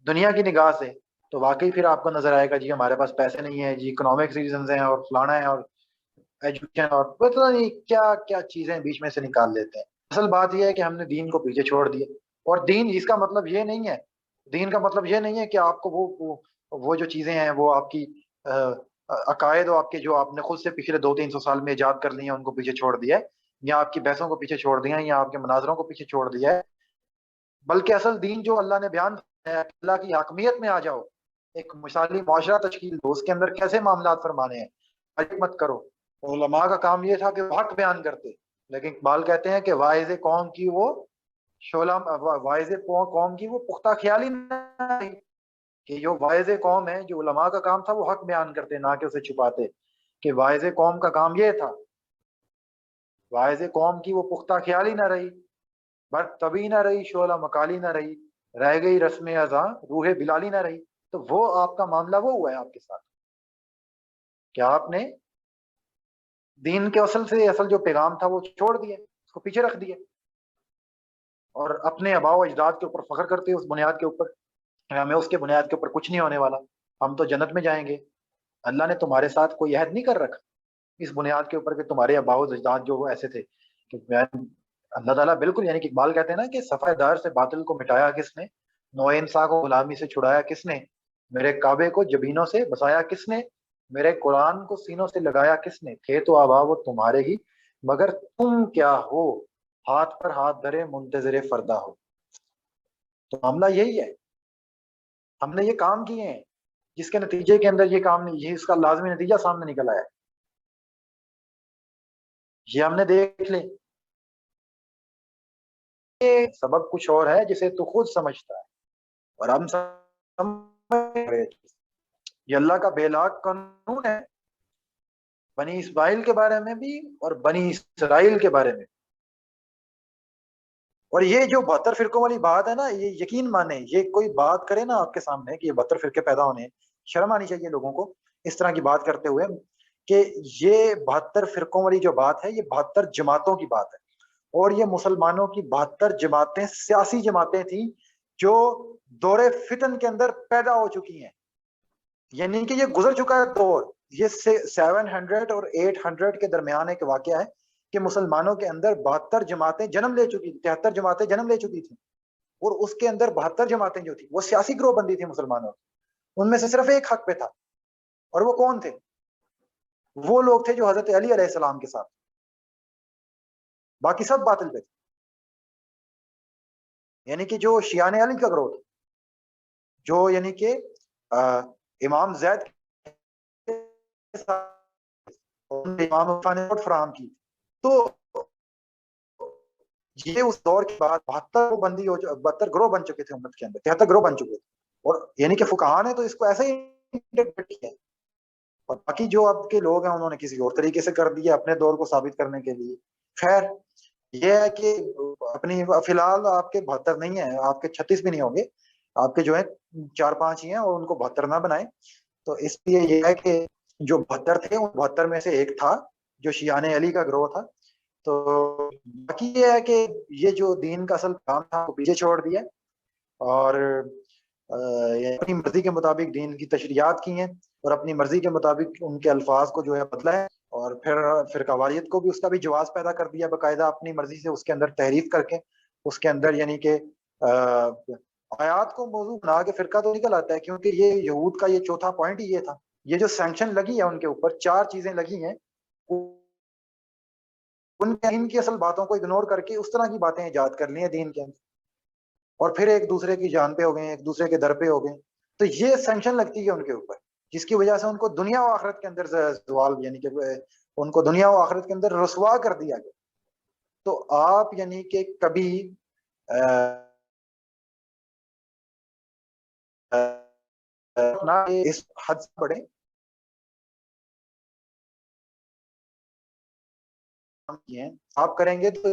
دنیا کی نگاہ سے تو واقعی پھر آپ کو نظر آئے گا جی ہمارے پاس پیسے نہیں ہیں، جی اکنامک ریزنز ہیں، اور فلانا ہے، اور ایجوکیشن، اور پتہ نہیں کیا کیا چیزیں بیچ میں سے نکال لیتے ہیں۔ اصل بات یہ ہے کہ ہم نے دین کو پیچھے چھوڑ دیا، اور دین اس کا مطلب یہ نہیں ہے، دین کا مطلب یہ نہیں ہے کہ آپ کو وہ جو چیزیں ہیں وہ آپ کی عقائد و آپ کے جو آپ نے خود سے پچھلے 200-300 سال میں ایجاد کر لی ہیں ان کو پیچھے چھوڑ دیا ہے، یا آپ کی بحثوں کو پیچھے چھوڑ دیا ہے، یا آپ کے مناظروں کو پیچھے چھوڑ دیا ہے، بلکہ اصل دین جو اللہ نے بیان ہے، اللہ کی حاکمیت میں آ جاؤ، ایک مثالی معاشرہ تشکیل دو، اس کے اندر کیسے معاملات فرمانے ہیں، حج مت کرو۔ علماء کا کام یہ تھا کہ وہ حق بیان کرتے، لیکن اقبال کہتے ہیں کہ واعظ قوم کی وہ شعلہ، واعظ قوم کی وہ پختہ خیالی نہیں، کہ جو واعظ قوم ہے، جو علماء کا کام تھا وہ حق بیان کرتے نہ کہ اسے چھپاتے، کہ واعظ قوم کا کام یہ تھا، واعظ قوم کی وہ پختہ خیالی نہ رہی، برق طبی نہ رہی، شعلہ مکالی نہ رہی، رہ گئی رسم ازاں روح بلالی نہ رہی۔ تو وہ آپ کا معاملہ وہ ہوا ہے آپ کے ساتھ کہ آپ نے دین کے اصل سے اصل جو پیغام تھا وہ چھوڑ دیا، اس کو پیچھے رکھ دیا، اور اپنے آباء و اجداد کے اوپر فخر کرتے اس بنیاد کے اوپر، ہمیں اس کے بنیاد کے اوپر کچھ نہیں ہونے والا، ہم تو جنت میں جائیں گے۔ اللہ نے تمہارے ساتھ کوئی عہد نہیں کر رکھا اس بنیاد کے اوپر کہ تمہارے آباء و اجداد جو وہ ایسے تھے کہ اللہ تعالیٰ بالکل، یعنی کہ اقبال کہتے ہیں نا کہ صفحہ دار سے باطل کو مٹایا کس نے، نو انساں کو غلامی سے چھڑایا کس نے، میرے کعبے کو جبینوں سے بسایا کس نے، میرے قرآن کو سینوں سے لگایا کس نے، تھے تو آبا وہ تمہارے ہی مگر تم کیا ہو، ہاتھ پر ہاتھ دھرے منتظر فردا ہو۔ تو معاملہ یہی ہے، ہم نے یہ کام کیے ہیں جس کے نتیجے کے اندر یہ کام نہیں، یہ اس کا لازمی نتیجہ سامنے نکل آیا، یہ ہم نے دیکھ لے۔ سبب کچھ اور ہے جسے تو خود سمجھتا ہے، اور ہم سمجھ رہے تھے یہ اللہ کا بے لاگ قانون ہے، بنی اسماعیل کے بارے میں بھی اور بنی اسرائیل کے بارے میں۔ اور یہ جو 72 فرقوں والی بات ہے نا، یہ یقین مانے، یہ کوئی بات کرے نا آپ کے سامنے کہ یہ 72 فرقے پیدا ہونے، شرم آنی چاہیے لوگوں کو اس طرح کی بات کرتے ہوئے، کہ یہ 72 فرقوں والی جو بات ہے یہ 72 جماعتوں کی بات ہے، اور یہ مسلمانوں کی 72 جماعتیں سیاسی جماعتیں تھیں جو دور فتن کے اندر پیدا ہو چکی ہیں، یعنی کہ یہ گزر چکا ہے دور، یہ 700 اور 800 کے درمیان ایک واقعہ ہے کہ مسلمانوں کے اندر 72 جماعتیں جنم لے چکی تھی، 73 جماعتیں جنم لے چکی تھیں، اور اس کے اندر 72 جماعتیں جو تھی وہ سیاسی گروہ بندی تھی مسلمانوں کی، ان میں سے صرف ایک حق پہ تھا، اور وہ کون تھے؟ وہ لوگ تھے جو حضرت علی علیہ السلام کے ساتھ، باقی سب باطل پہ تھے، یعنی کہ جو شیعان علی کا گروہ تھا، جو یعنی کہ امام زید کے ساتھ امام عفان نے فراہم کی، تو یہ اس دور کے بعد 72 بندی 72 گروہ بن چکے تھے امت کے اندر، 73 گروہ بن چکے تھے، اور یعنی کہ فقہاء نے تو اس کو ایسے ہی انٹرپریٹ کیا اور باقی جو آپ کے لوگ ہیں انہوں نے کسی اور طریقے سے کر دیا اپنے دور کو ثابت کرنے کے لیے. خیر یہ ہے کہ اپنی فی الحال آپ کے 72 نہیں ہیں, آپ کے 36 بھی نہیں ہوں گے, آپ کے جو ہے 4-5 ہی ہیں, اور ان کو 72 نہ بنائیں. تو اس لیے یہ ہے کہ جو 72 تھے ان 72 میں سے ایک تھا جو شیعان علی کا گروہ تھا. تو باقی یہ ہے کہ یہ جو دین کا اصل کام تھا وہ پیچھے چھوڑ دیا, اور اپنی مرضی کے مطابق دین کی تشریحات کی ہیں, اور اپنی مرضی کے مطابق ان کے الفاظ کو جو ہے بدلا ہے, اور پھر فرقہ واریت کو بھی اس کا بھی جواز پیدا کر دیا باقاعدہ اپنی مرضی سے, اس کے اندر تحریف کر کے اس کے اندر یعنی کہ آیات کو موضوع بنا کے فرقہ تو نکل آتا ہے. کیونکہ یہ یہود کا یہ چوتھا پوائنٹ ہی یہ تھا, یہ جو سینکشن لگی ہے ان کے اوپر 4 چیزیں لگی ہیں, ان کی اصل باتوں کو اگنور کر کے اس طرح کی باتیں ایجاد کر لی ہیں دین کے اندر, اور پھر ایک دوسرے کی جان پہ ہو گئے, ایک دوسرے کے در پہ ہو گئے. تو یہ سینکشن لگتی ہے ان کے اوپر, جس کی وجہ سے ان کو دنیا و آخرت کے اندر زوال, یعنی کہ ان کو دنیا و آخرت کے اندر رسوا کر دیا گیا. تو آپ یعنی کہ کبھی اس حد سے بڑھیں, آپ کریں گے تو